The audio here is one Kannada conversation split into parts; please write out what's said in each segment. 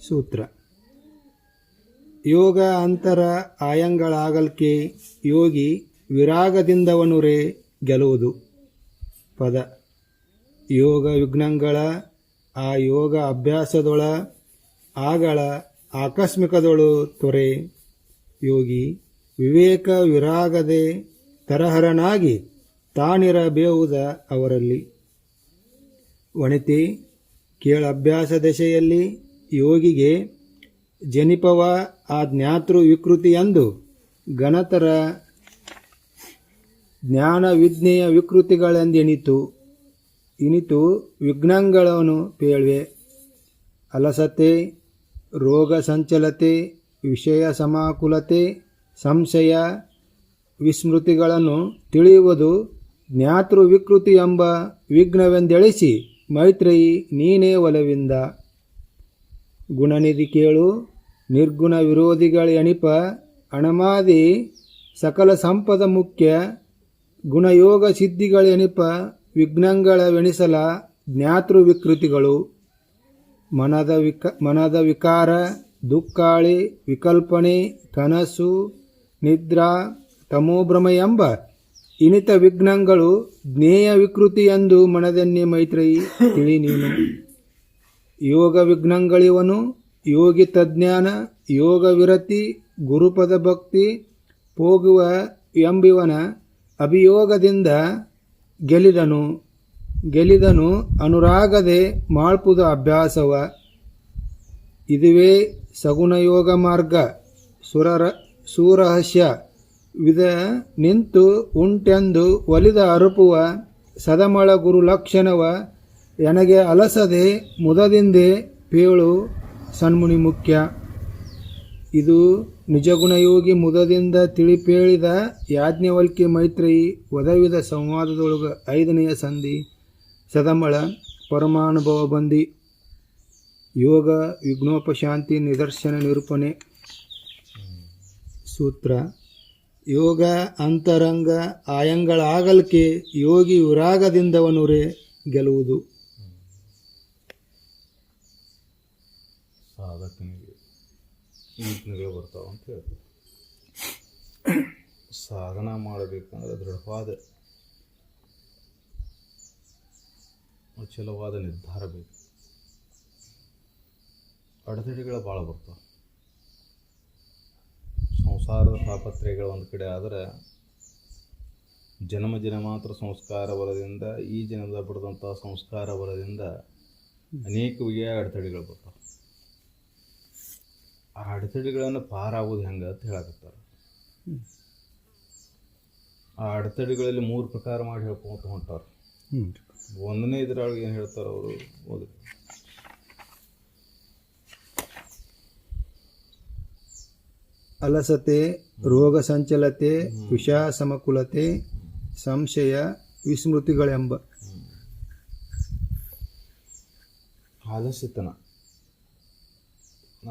ಸೂತ್ರ ಯೋಗ ಅಂತರ ಆಯಂಗಳಾಗಲ್ಕೆ ಯೋಗಿ ವಿರಾಗದಿಂದವನುರೇ ಗೆಲುವುದು. ಪದ ಯೋಗ ವಿಘ್ನಗಳ ಆ ಯೋಗ ಅಭ್ಯಾಸದೊಳ ಆಗಳ ಆಕಸ್ಮಿಕದೊಳು ತೊರೆ ಯೋಗಿ ವಿವೇಕ ವಿರಾಗದೆ ತರಹರನಾಗಿ ತಾನಿರಬೇವುದ ಅವರಲ್ಲಿ. ವಣಿತಿ ಕೇಳಭ್ಯಾಸ ದಶೆಯಲ್ಲಿ ಯೋಗಿಗೆ ಜನಿಪವ ಆ ಜ್ಞಾತೃ ವಿಕೃತಿಯಂದು ಗಣತರ ಜ್ಞಾನ ವಿಜ್ಞೇಯ ವಿಕೃತಿಗಳೆಂದೆನಿತು ಇನಿತು ವಿಘ್ನಗಳನ್ನು ಪೇಳ್ವೆ. ಅಲಸತೆ, ರೋಗ ಸಂಚಲತೆ, ವಿಷಯ ಸಮಾಕುಲತೆ, ಸಂಶಯ, ವಿಸ್ಮೃತಿಗಳನ್ನು ತಿಳಿಯುವುದು ಜ್ಞಾತೃ ವಿಕೃತಿ ಎಂಬ ವಿಘ್ನವೆಂದೆಳಿಸಿ ಮೈತ್ರೇಯಿ ನೀನೇ ಒಲವಿಂದ. ಗುಣನಿಧಿ ಕೇಳು ನಿರ್ಗುಣ ವಿರೋಧಿಗಳೆಣಿಪ ಅಣಮಾದಿ ಸಕಲ ಸಂಪದ ಮುಖ್ಯ ಗುಣಯೋಗ ಸಿದ್ಧಿಗಳೆಣಿಪ ವಿಘ್ನಗಳವೆಣಿಸಲ ಜ್ಞಾತೃ ವಿಕೃತಿಗಳು. ಮನದ ವಿಕಾರ, ದುಃಖಾಳಿ, ವಿಕಲ್ಪನೆ, ಕನಸು, ನಿದ್ರಾ, ತಮೋಭ್ರಮ ಎಂಬ ಇನಿತ ವಿಘ್ನಗಳು ಜ್ಞೇಯ ವಿಕೃತಿ ಎಂದು ಮನದನ್ನೇ ಮೈತ್ರೇಯಿ ತಿಳಿ ನೀನು. ಯೋಗ ವಿಘ್ನಗಳಿವನು ಯೋಗಿ ತಜ್ಞಾನ, ಯೋಗ ವಿರತಿ, ಗುರುಪದ ಭಕ್ತಿ ಹೋಗುವ ಎಂಬಿವನ ಅಭಿಯೋಗದಿಂದ ಗೆಲಿದನು ಅನುರಾಗದೆ ಮಾಳ್ಪುದ ಅಭ್ಯಾಸವ. ಇದುವೇ ಸಗುಣ ಯೋಗ ಮಾರ್ಗ ಸುರಹಸ್ಯ ವಿಧ ನಿಂತು ಉಂಟೆಂದು ಒಲಿದ ಅರುಪುವ ಸದಮಳ ಗುರು ಲಕ್ಷಣವ ಎನಗೆ ಅಲಸದೆ ಮುದದಿಂದೆ ಪೇಳು ಸನ್ಮುನಿ ಮುಖ್ಯ. ಇದು ನಿಜಗುಣಯೋಗಿ ಮುದದಿಂದ ತಿಳಿಪೇಳಿದ ಯಾಜ್ಞವಲ್ಕ್ಯ ಮೈತ್ರೇಯಿ ಒದವಿದ ಸಂವಾದದೊಳಗ 5ನೆಯ ಸಂಧಿ ಸದಮಳ ಪರಮಾನುಭವ ಬಂದಿ. ಯೋಗ ವಿಘ್ನೋಪಶಾಂತಿ ನಿದರ್ಶನ ನಿರೂಪಣೆ. ಸೂತ್ರ ಯೋಗ ಅಂತರಂಗ ಆಯಂಗಳಾಗಲ್ಕೆ ಯೋಗಿ ವಿರಾಗದಿಂದವನುರೇ ಗೆಲುವುದು. ಸಾಧಕನಿಗೆ ವಿಘ್ನಗಳು ಬರ್ತಾವ ಅಂತ ಹೇಳ್ತಾರೆ. ಸಾಧನ ಮಾಡಬೇಕಂದ್ರೆ ದೃಢವಾದ ಅಚಲವಾದ ನಿರ್ಧಾರ ಬೇಕು. ಅಡೆತಡೆಗಳು ಭಾಳ ಬರ್ತಾವೆ. ಸಂಸಾರದ ತಾಪತ್ರಯಗಳು ಒಂದು ಕಡೆ ಆದರೆ ಜನ್ಮಾಂತರ ಸಂಸ್ಕಾರ ಬಲದಿಂದ ಈ ಜನ್ಮದ ಪಡೆದಂಥ ಸಂಸ್ಕಾರ ಬಲದಿಂದ ಅನೇಕ ಬಗೆಯ ಅಡೆತಡೆಗಳು ಬರ್ತಾವೆ. ಆ ಅಡೆತಡೆಗಳನ್ನು ಪಾರಾಗೋದು ಹೆಂಗೆ ಅಂತ ಹೇಳಕತ್ತಾರೆ. ಆ ಅಡೆತಡೆಗಳಲ್ಲಿ 3 ಪ್ರಕಾರ ಮಾಡಿ ಹೇಳ್ಕೊಂತ ಹೊಂಟಾರೆ. 1ನೇ ಇದರೊಳಗೆ ಏನು ಹೇಳ್ತಾರೆ ಅವರು ಓದಿ. ಅಲಸತೆ, ರೋಗ ಸಂಚಲತೆ, ವಿಷಯ ಸಮಕುಲತೆ, ಸಂಶಯ, ವಿಸ್ಮೃತಿಗಳೆಂಬ.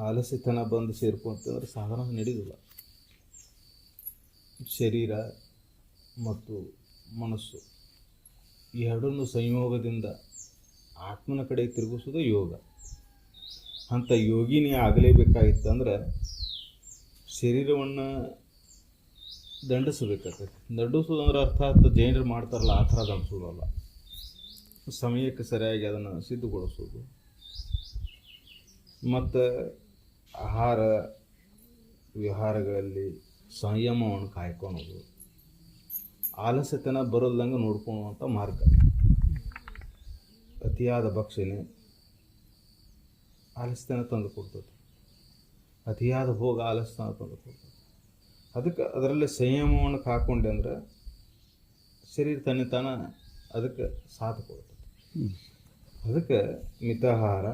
ಆಲಸ್ಯತನ ಬಂದು ಸೇರ್ಕೊಂತಂದ್ರೆ ಸಾಧನ ನಡೆಯೋದಿಲ್ಲ. ಶರೀರ ಮತ್ತು ಮನಸ್ಸು ಈ ಎರಡನ್ನು ಸಂಯೋಗದಿಂದ ಆತ್ಮನ ಕಡೆ ತಿರುಗಿಸೋದು ಯೋಗ. ಅಂಥ ಯೋಗಿನೇ ಆಗಲೇಬೇಕಾಗಿತ್ತಂದ್ರೆ ಶರೀರವನ್ನು ದಂಡಿಸಬೇಕಾಗ್ತೈತಿ. ದಂಡಿಸೋದಂದ್ರೆ ಅರ್ಥಾತ್ ಜೈನರು ಮಾಡ್ತಾರಲ್ಲ ಆ ಥರ ದಂಡಿಸೋದಲ್ಲ. ಸಮಯಕ್ಕೆ ಸರಿಯಾಗಿ ಅದನ್ನು ಸಿದ್ಧಗೊಳಿಸೋದು ಮತ್ತು ಆಹಾರ ವಿಹಾರಗಳಲ್ಲಿ ಸಂಯಮವನ್ನು ಕಾಯ್ಕೊಳೋದು, ಆಲಸ್ಯತನ ಬರೋದಂಗೆ ನೋಡ್ಕೊಳ್ಳುವಂಥ ಮಾರ್ಗ. ಅತಿಯಾದ ಭಕ್ಷಣೆ ಆಲಸ್ಯತನ ತಂದು ಕೊಡ್ತದೆ. ಅತಿಯಾದ ಭೋಗ ಆಲಸ್ಯತನ ತಂದು ಕೊಡ್ತದೆ. ಅದಕ್ಕೆ ಅದರಲ್ಲಿ ಸಂಯಮವನ್ನು ಕಾಕೊಂಡೆ ಅಂದ್ರೆ ಶರೀರ ತನ್ನಿತಾನ ಅದಕ್ಕೆ ಸಾಥ್ ಕೊಡ್ತದೆ. ಅದಕ್ಕೆ ಮಿತಾಹಾರ,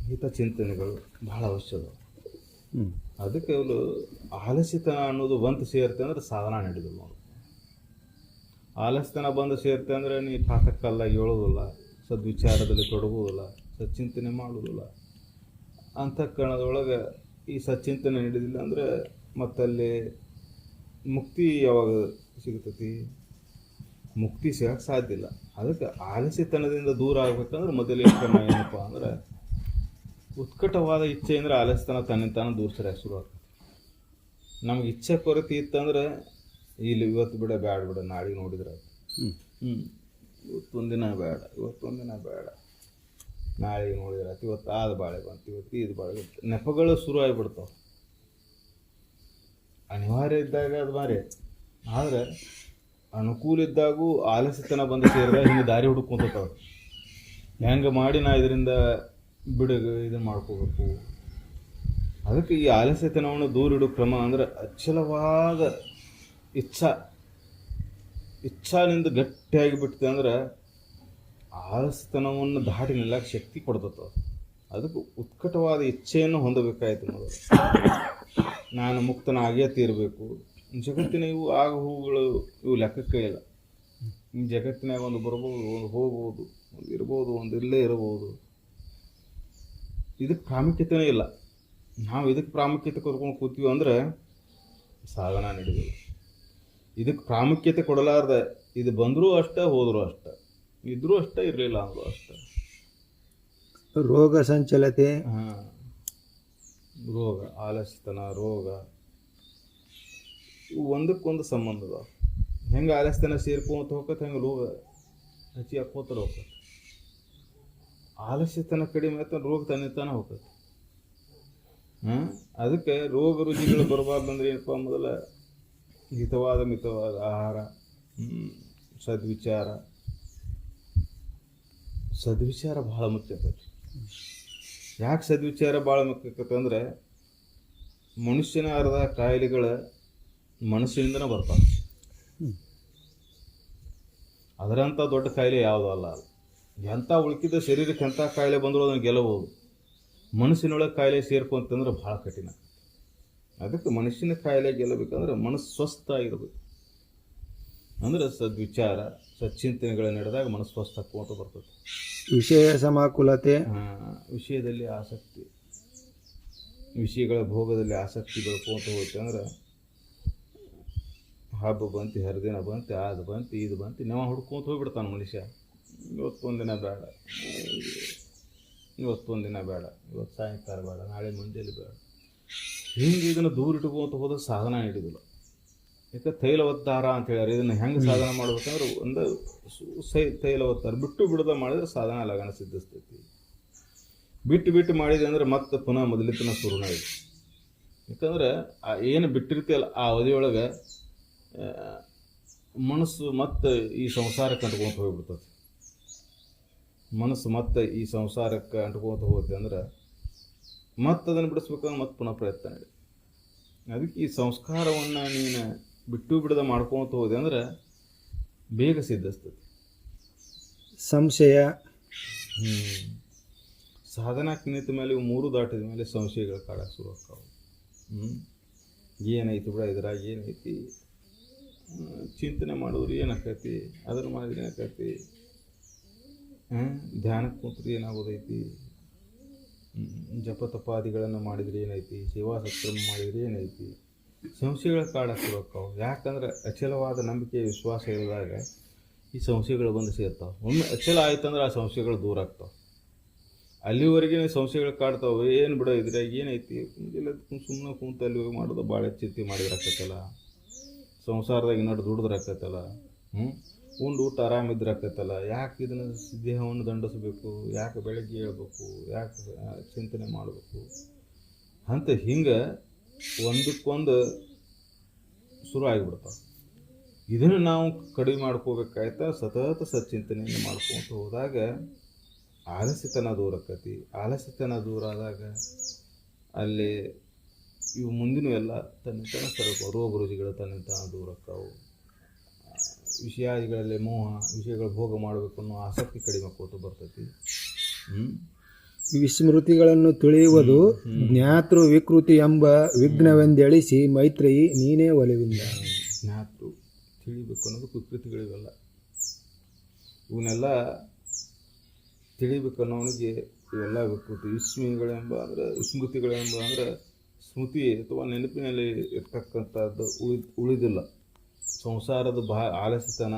ಹಿತಚಿಂತನೆಗಳು ಬಹಳ ಅವಶ್ಯಕ. ಅದಕ್ಕೆ ಅವಳು ಆಲಸ್ಯತನ ಅನ್ನೋದು ಬಂದು ಸೇರುತ್ತೆ ಅಂದ್ರೆ ಸಾಧನ ನಡೆದಿಲ್ಲ. ನೋಡಿ, ಆಲಸ್ಯತನ ಬಂದು ಸೇರುತ್ತೆ ಅಂದರೆ ನೀ ಪಾಠಕ್ಕಲ್ಲ ಹೇಳೋದಿಲ್ಲ, ಸದ್ವಿಚಾರದಲ್ಲಿ ತೊಡಗೋದಿಲ್ಲ, ಸಚ್ಚಿಂತನೆ ಮಾಡೋದಿಲ್ಲ. ಅಂತಃಕರಣದೊಳಗೆ ಈ ಸಚ್ಚಿಂತನೆ ನಡೆದಿಲ್ಲ ಅಂದರೆ ಮತ್ತಲ್ಲಿ ಮುಕ್ತಿ ಯಾವಾಗ ಸಿಗ್ತೈತಿ? ಮುಕ್ತಿ ಸಿಗಕ್ಕೆ ಸಾಧ್ಯ ಇಲ್ಲ. ಅದಕ್ಕೆ ಆಲಸ್ಯತನದಿಂದ ದೂರ ಆಗ್ಬೇಕಂದ್ರೆ ಮೊದಲೇ ಕ್ರಮ ಏನಪ್ಪ ಅಂದ್ರೆ ಉತ್ಕಟವಾದ ಇಚ್ಛೆ ಅಂದರೆ ಆಲಸ್ಯತನ ತನ್ನಿಂತಾನ ದೂರ ಸರಿಯಾಗಿ ಶುರು ಆಗ್ತದೆ. ನಮ್ಗೆ ಇಚ್ಛೆ ಕೊರತೆ ಇತ್ತಂದ್ರೆ ಇಲ್ಲಿ ಇವತ್ತು ಬಿಡ ಬೇಡ ಬಿಡ ನಾಳೆಗೆ ನೋಡಿದ್ರೆ ಇವತ್ತೊಂದಿನ ಬೇಡ ನಾಳೆಗೆ ನೋಡಿದ್ರೆ ಇವತ್ತು ಆದ ಬಾಳೆ ಬಂತು, ಇವತ್ತು ಇದು ಬಾಳೆ ಬಂತು, ನೆಪಗಳು ಶುರು ಆಗಿಬಿಡ್ತಾವೆ. ಅನಿವಾರ್ಯ ಇದ್ದಾಗ ಅದು ಮಾರೇ, ಆದರೆ ಅನುಕೂಲ ಇದ್ದಾಗೂ ಆಲಸ್ಯತನ ಬಂದು ಸೇರಿದಾಗ ಹಿಂಗೆ ದಾರಿ ಹುಡುಕೊಂತಾವೆ. ಹೆಂಗೆ ಮಾಡಿ ನಾ ಇದರಿಂದ ಇದನ್ನು ಮಾಡ್ಕೋಬೇಕು. ಅದಕ್ಕೆ ಈ ಆಲಸ್ಯತನವನ್ನು ದೂರ ಇಡೋ ಕ್ರಮ ಅಂದ್ರೆ ಅಚಲವಾದ ಇಚ್ಛಾನಿಂದ ಗಟ್ಟಿಯಾಗಿ ಬಿಡ್ತದೆ. ಅಂದ್ರೆ ಆಲಸ್ಯತನವನ್ನು ದಾಟಿ ನಿಲ್ಲಕ್ಕೆ ಶಕ್ತಿ ಕೊಡ್ತದೆ. ಅದಕ್ಕೆ ಉತ್ಕಟವಾದ ಇಚ್ಛೆಯನ್ನು ಹೊಂದಬೇಕಾಯ್ತು. ಮೊದಲು ನಾನು ಮುಕ್ತನಾಗೇ ತೀರಬೇಕು. ಜಗತ್ತಿನ ಇವು ಆಗ ಹೂಗಳು ಇವು ಲೆಕ್ಕಕ್ಕೆ ಇಲ್ಲ. ಈ ಜಗತ್ತಿನಾಗ ಒಂದು ಬರ್ಬೋದು, ಒಂದು ಹೋಗ್ಬೋದು, ಒಂದು ಇರ್ಬೋದು, ಒಂದು ಇಲ್ಲೇ ಇರ್ಬೋದು. ಇದಕ್ಕೆ ಪ್ರಾಮುಖ್ಯತೆನೇ ಇಲ್ಲ. ನಾವು ಇದಕ್ಕೆ ಪ್ರಾಮುಖ್ಯತೆ ಕೊಡ್ಕೊಂಡು ಕೂತೀವಿ ಅಂದರೆ ಸಾಧನ ನಡೆಯೋದಿಲ್ಲ. ಇದಕ್ಕೆ ಪ್ರಾಮುಖ್ಯತೆ ಕೊಡಲಾರ್ದೆ ಇದು ಬಂದರೂ ಅಷ್ಟೇ, ಹೋದರೂ ಅಷ್ಟೇ, ಇದ್ರೂ ಅಷ್ಟೇ, ಇರಲಿಲ್ಲ ಅಂದರೂ ಅಷ್ಟೇ. ರೋಗ ಸಂಚಲತೆ, ರೋಗ, ಆಲಸ್ಯತನ, ರೋಗ ಇವು ಒಂದಕ್ಕೊಂದು ಸಂಬಂಧ ಅದಾವ. ಹೆಂಗೆ ಆಲಸ್ಯತನ ಸೇರ್ಕೊಂತ ಹೋಗತ್ತೆ, ಹೆಂಗೆ ರೋಗ ಹಚ್ಚಿ ಹಾಕೋತಾರೆ ಹೋಗತ್ತೆ. ಆಲಸ್ಯತನ ಕಡಿಮೆ ಆಯ್ತು, ರೋಗ ತನ್ನಿತಾನ ಹೋಗತ್ತೆ. ಅದಕ್ಕೆ ರೋಗ ರುಚಿಗಳು ಬರಬಾರ್ದಂದ್ರೆ ಏನಪ್ಪ, ಮೊದಲ ಹಿತವಾದ ಮಿತವಾದ ಆಹಾರ, ಸದ್ವಿಚಾರ ಭಾಳ ಮುಖ್ಯ ಆಕೈತಿ. ಯಾಕೆ ಸದ್ವಿಚಾರ ಭಾಳ ಮುಖ್ಯ ಆಕೈತೆ ಅಂದರೆ ಮನುಷ್ಯನ ಅರ್ಧ ಕಾಯಿಲೆಗಳ ಮನಸ್ಸಿನಿಂದನೇ ಬರ್ತಾವೆ. ಅದರಂಥ ದೊಡ್ಡ ಕಾಯಿಲೆ ಯಾವುದೂ ಅಲ್ಲ. ಎಂಥ ಉಳ್ಕಿದ ಶರೀರಕ್ಕೆ ಎಂಥ ಕಾಯಿಲೆ ಬಂದರೂ ಅದನ್ನು ಗೆಲ್ಲಬಹುದು. ಮನಸ್ಸಿನೊಳಗೆ ಕಾಯಿಲೆ ಸೇರ್ಕೊಂತಂದ್ರೆ ಭಾಳ ಕಠಿಣ. ಅದಕ್ಕೆ ಮನುಷ್ಯನ ಕಾಯಿಲೆ ಗೆಲ್ಲಬೇಕಂದ್ರೆ ಮನಸ್ಸು ಸ್ವಸ್ಥ ಆಗಿರ್ಬೇಕು. ಅಂದ್ರೆ ಸದ್ವಿಚಾರ, ಸಚ್ಚಿಂತನೆಗಳು ನಡೆದಾಗ ಮನಸ್ಸು ಸ್ವಸ್ಥ ಹಾಕೋತ ಬರ್ತದೆ. ವಿಷಯ ಸಮಾಕುಲತೆ, ವಿಷಯದಲ್ಲಿ ಆಸಕ್ತಿ, ವಿಷಯಗಳ ಭೋಗದಲ್ಲಿ ಆಸಕ್ತಿ ಬೆಳ್ಕೊಂತ ಹೋಯ್ತು ಅಂದ್ರೆ ಹಬ್ಬ ಬಂತು, ಹರಿದಿನ ಬಂತು, ಅದು ಬಂತು, ಇದು ಬಂತು, ನೆವ ಹುಡ್ಕೊಂತ ಹೋಗ್ಬಿಡ್ತಾನೆ ಮನುಷ್ಯ. ಇವತ್ತೊಂದಿನ ಬೇಡ, ಇವತ್ತು ಸಾಯಂಕಾಲ ಬೇಡ, ನಾಳೆ ಮುಂಜಾನೆ ಬೇಡ, ಹಿಂಗೆ ಇದನ್ನು ದೂರ ಇಟ್ಕೊಂತ ಹೋದ್ರೆ ಸಾಧನ ಹಿಡಿದಿಲ್ಲ. ಯಾಕೆ ತೈಲವತ್ತಾರ ಅಂತ ಹೇಳ್ಯಾರ. ಇದನ್ನು ಹೆಂಗೆ ಸಾಧನ ಮಾಡ್ಬೇಕಂದ್ರೆ ಒಂದು ತೈಲವತ್ತಾರ ಬಿಟ್ಟು ಬಿಡದ ಮಾಡಿದ್ರೆ ಸಾಧನ ಲಗನ ಸಿದ್ಧಿಸ್ತೈತಿ. ಬಿಟ್ಟು ಮಾಡಿದೆ ಅಂದರೆ ಮತ್ತೆ ಪುನಃ ಮೊದಲಿತನ ಶುರುನ ಇದೆ. ಯಾಕಂದ್ರೆ ಏನು ಬಿಟ್ಟಿರ್ತೀಯಲ್ಲ ಆ ಅವಧಿಯೊಳಗೆ ಮನಸ್ಸು ಮತ್ತೆ ಈ ಸಂಸಾರಕ್ಕೆ ಅಂಟ್ಕೊಂತ ಹೋಗ್ಬಿಡ್ತದೆ. ಮನಸ್ಸು ಮತ್ತೆ ಈ ಸಂಸಾರಕ್ಕೆ ಅಂಟ್ಕೊಂತ ಹೋಗುತ್ತೆ ಅಂದ್ರೆ ಮತ್ತೆ ಅದನ್ನು ಬಿಡಿಸ್ಬೇಕಂದ್ರೆ ಮತ್ತೆ ಪುನಃ ಪ್ರಯತ್ನ ನಡೆ. ಅದಕ್ಕೆ ಈ ಸಂಸ್ಕಾರವನ್ನು ನೀನು ಬಿಟ್ಟು ಬಿಡದ ಮಾಡ್ಕೊತ ಹೋದೆ ಅಂದ್ರೆ ಬೇಗ ಸಿದ್ಧಿಸ್ತದೆ. ಸಂಶಯ, ಸಾಧನಕ್ಕೆ ನಿಂತ ಮೇಲೆ ಇವು ಮೂರು ದಾಟಿದ ಮೇಲೆ ಸಂಶಯಗಳು ಕಾಡಕ್ಕೆ ಶುರು ಆಗ್ತಾವೆ. ಏನೈತಿ ಬಿಡ ಇದ್ರಾಗ, ಏನೈತಿ ಚಿಂತನೆ ಮಾಡಿದ್ರೆ ಏನಾಕೈತಿ, ಅದನ್ನು ಮಾಡಿದ್ರೆ ಏನಾಕೈತಿ, ಧ್ಯಾನಕ್ಕೆ ಕೂತ್ರೆ ಏನಾಗೋದೈತಿ, ಜಪ ತಪಾದಿಗಳನ್ನು ಮಾಡಿದರೆ ಏನೈತಿ, ಸೇವಾ ಸತ್ಕರ್ಮ ಮಾಡಿದರೆ ಏನೈತಿ, ಸಂಶಯಗಳ ಕಾಡಕ್ಕೆ ಶುರು ಆಗ್ತಾವೆ. ಯಾಕಂದ್ರೆ ಅಚಲವಾದ ನಂಬಿಕೆ ವಿಶ್ವಾಸ ಇರಿದಾಗ ಈ ಸಂಶಯಗಳು ಬಂದು ಸೇರ್ತಾವೆ. ಒಮ್ಮೆ ಅಚಲ ಆಯ್ತಂದ್ರೆ ಆ ಸಂಶಯಗಳು ದೂರ ಆಗ್ತಾವೆ. ಅಲ್ಲಿವರೆಗೆ ಸಂಶಯಗಳು ಕಾಡ್ತಾವೆ. ಏನು ಬಿಡ ಇದ್ರಾಗ ಏನೈತಿ, ಇಲ್ಲ ಸುಮ್ಮನೆ ಕುಂತು ಅಲ್ಲಿ ಹೋಗಿ ಮಾಡೋದು, ಭಾಳ ಚಿಂತೆ ಮಾಡಿದ್ರಾಕತ್ತಲ್ಲ, ಸಂಸಾರದಾಗ ಇನ್ನೊಟ್ಟು ದುಡಿದ್ರಾಕತ್ತಲ್ಲ, ಉಂಡು ಊಟ ಆರಾಮಿದ್ರಾಕತ್ತಲ್ಲ, ಯಾಕೆ ಇದನ್ನು ದೇಹವನ್ನು ದಂಡಿಸ್ಬೇಕು, ಯಾಕೆ ಬೆಳಗ್ಗೆ ಹೇಳ್ಬೇಕು, ಯಾಕೆ ಚಿಂತನೆ ಮಾಡಬೇಕು ಅಂತ ಹಿಂಗೆ ಒಂದಕ್ಕೊಂದು ಶುರು ಆಗಿಬಿಡ್ತಾವೆ. ಇದನ್ನು ನಾವು ಕಡಿಮೆ ಮಾಡ್ಕೋಬೇಕಾಯ್ತಾ ಸತತ ಸಚ್ಚಿಂತನೆಯನ್ನು ಮಾಡ್ಕೊತ ಹೋದಾಗ ಆಲಸ್ಯತನ ದೂರ ಆಕತಿ. ಆಲಸ್ಯತನ ದೂರ ಆದಾಗ ಅಲ್ಲಿ ಇವು ಮುಂದಿನ ಎಲ್ಲ ತನ್ನಿಂತಾನ ಸರಕು ರೋಗ ರುಜಿಗಳು ತನ್ನಿಂತಾನ ದೂರ ಆಕ್ಕಾವು. ವಿಷಯಾದಿಗಳಲ್ಲಿ ಮೋಹ, ವಿಷಯಗಳು ಭೋಗ ಮಾಡಬೇಕು ಅನ್ನೋ ಆಸಕ್ತಿ ಕಡಿಮೆ ಆಕೋತ ಬರ್ತೈತಿ. ವಿಸ್ಮೃತಿಗಳನ್ನು ತಿಳಿಯುವುದು ಜ್ಞಾತೃ ವಿಕೃತಿ ಎಂಬ ವಿಘ್ನವೆಂದೆಳಿಸಿ ಮೈತ್ರೇಯಿ ನೀನೇ ಒಲಿವಿಲ್ಲ. ಜ್ಞಾತೃ ತಿಳಿಬೇಕು ಅನ್ನೋದು ವಿಕೃತಿಗಳಿವೆಲ್ಲ. ಇವನ್ನೆಲ್ಲ ತಿಳಿಬೇಕು ಅನ್ನೋನಿಗೆ ಇವೆಲ್ಲ ವಿಕೃತಿ. ವಿಸ್ಮೃತಿಗಳೆಂಬ ಅಂದರೆ ಸ್ಮೃತಿ ಅಥವಾ ನೆನಪಿನಲ್ಲಿ ಇರ್ತಕ್ಕಂಥದ್ದು ಉಳಿದಿಲ್ಲ. ಸಂಸಾರದ ಆಲಸ್ಯತನ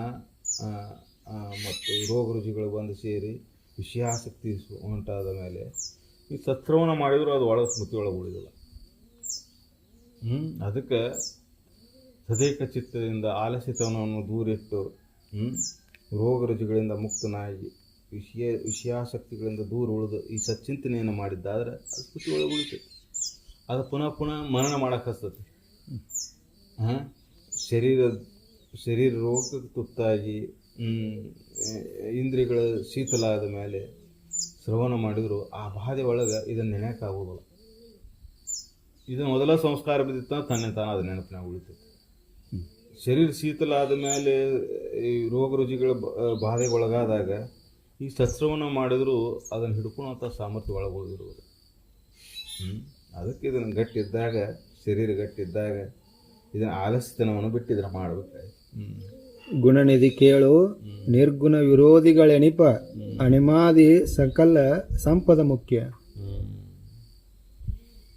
ಮತ್ತು ರೋಗ ರುಜಿಗಳು ಬಂದು ಸೇರಿ ವಿಷಯಾಸಕ್ತಿ ಉಂಟಾದ ಮೇಲೆ ಈ ಸತ್ಶ್ರವಣ ಮಾಡಿದರೂ ಅದು ಒಳಗೆ ಸ್ಮೃತಿ ಒಳಗೆ ಉಳಿದಿಲ್ಲ. ಅದಕ್ಕೆ ತದೇಕ ಚಿತ್ತದಿಂದ ಆಲಸ್ಯತನವನ್ನು ದೂರಿಟ್ಟು ರೋಗ ರುಜಿಗಳಿಂದ ಮುಕ್ತನಾಗಿ ವಿಷಯಾಸಕ್ತಿಗಳಿಂದ ದೂರ ಉಳಿದು ಈ ಸಚ್ಚಿಂತನೆಯನ್ನು ಮಾಡಿದ್ದಾದ್ರೆ ಅದು ಸ್ಮೃತಿ ಒಳಗೆ ಉಳಿತೈತಿ. ಅದು ಪುನಃ ಪುನಃ ಮನನ ಮಾಡಕ್ಕೆ ಹಸ್ತತಿ. ಶರೀರ ರೋಗಕ್ಕೆ ತುತ್ತಾಗಿ ಇಂದ್ರಿಯಗಳ ಶೀತಲ ಆದ ಮೇಲೆ ಶ್ರವಣ ಮಾಡಿದ್ರು ಆ ಬಾಧೆ ಒಳಗೆ ಇದನ್ನು ನೆನೆಯೋಕ್ಕಾಗೋದಿಲ್ಲ. ಇದನ್ನು ಮೊದಲ ಸಂಸ್ಕಾರ ಬಿದ್ದಿತ್ತ ತಾನೇ ಅದು ನೆನಪಿನಾಗ ಉಳಿತೈತಿ. ಶರೀರ ಶೀತಲ ಆದ ಮೇಲೆ ಈ ರೋಗ ರುಜಿಗಳ ಬಾಧೆಗೆ ಒಳಗಾದಾಗ ಈ ಸತ್ಶ್ರವಣ ಮಾಡಿದ್ರು ಅದನ್ನು ಹಿಡ್ಕೊಳ್ಳೋಂಥ ಸಾಮರ್ಥ್ಯ ಒಳಗೋಗಿರುವುದು. ಅದಕ್ಕೆ ಇದನ್ನು ಗಟ್ಟಿದ್ದಾಗ, ಶರೀರ ಗಟ್ಟಿದ್ದಾಗ ಇದನ್ನು ಆಲಸ್ಯತನವನ್ನು ಬಿಟ್ಟು ಇದನ್ನು ಮಾಡಬೇಕಾಯ್ತು. ಗುಣನಿಧಿ ಕೇಳು ನಿರ್ಗುಣ ವಿರೋಧಿಗಳೆಣಿಪ ಅಣಿಮಾದಿ ಸಕಲ ಸಂಪದ ಮುಖ್ಯ.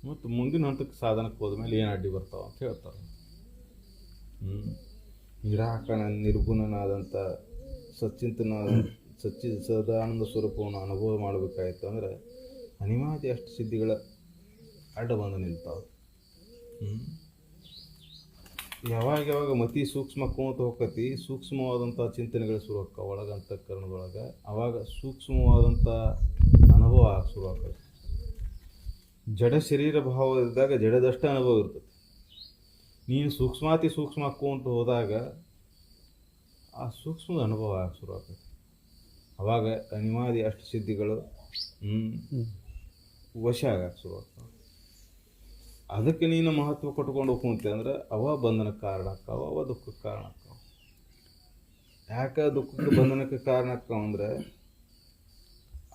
ಮತ್ತು ಮುಂದಿನ ಹಂತಕ್ಕೆ ಸಾಧನಕ್ಕೆ ಹೋದ್ಮೇಲೆ ಏನು ಅಡ್ಡಿ ಬರ್ತಾವ ಅಂತ ಹೇಳ್ತಾರೆ. ನಿರಾಕರಣ ನಿರ್ಗುಣನಾದಂಥ ಸದಾನಂದ ಸ್ವರೂಪವನ್ನು ಅನುಭವ ಮಾಡಬೇಕಾಯ್ತು ಅಂದ್ರೆ ಅನಿವಾರ್ಯ ಅಷ್ಟು ಸಿದ್ಧಿಗಳ ಅಡ್ಡ ಬಂದು ನಿಲ್ತಾವೆ. ಯಾವಾಗ ಮತಿ ಸೂಕ್ಷ್ಮ ಕೋತ ಹೋಗತಿ, ಸೂಕ್ಷ್ಮವಾದಂಥ ಚಿಂತನೆಗಳು ಶುರು ಆಕ್ಕವ ಒಳಗಂತಃಕರಣದೊಳಗೆ. ಅವಾಗ ಸೂಕ್ಷ್ಮವಾದಂಥ ಅನುಭವ ಶುರು ಆಗ್ತದೆ. ಜಡ ಶರೀರ ಭಾವ ಇದ್ದಾಗ ಜಡದಷ್ಟು ಅನುಭವ ಇರ್ತದೆ. ನೀನು ಸೂಕ್ಷ್ಮಾತಿ ಸೂಕ್ಷ್ಮ ಹಾಕ್ಕೊಂತ ಹೋದಾಗ ಆ ಸೂಕ್ಷ್ಮದ ಅನುಭವ ಶುರು ಆಗ್ತದೆ. ಅವಾಗ ಅನಿವಾರ್ಯ ಅಷ್ಟು ಸಿದ್ಧಿಗಳು ವಶ ಆಗಕ್ಕೆ ಶುರು ಆಗ್ತವೆ. ಅದಕ್ಕೆ ನೀನು ಮಹತ್ವ ಕೊಟ್ಕೊಂಡು ಹೋಗ್ಕೊಂತೆ ಅಂದ್ರೆ ಅವ ಬಂಧನಕ್ಕೆ ಕಾರಣ ಆಕ್ಕಾವ, ಅವ ದುಃಖಕ್ಕೆ ಕಾರಣ ಆಕ್ಕಾವ. ಯಾಕೆ ದುಃಖಕ್ಕೆ ಬಂಧನಕ್ಕೆ ಕಾರಣ ಆಕ್ಕಾವ ಅಂದ್ರೆ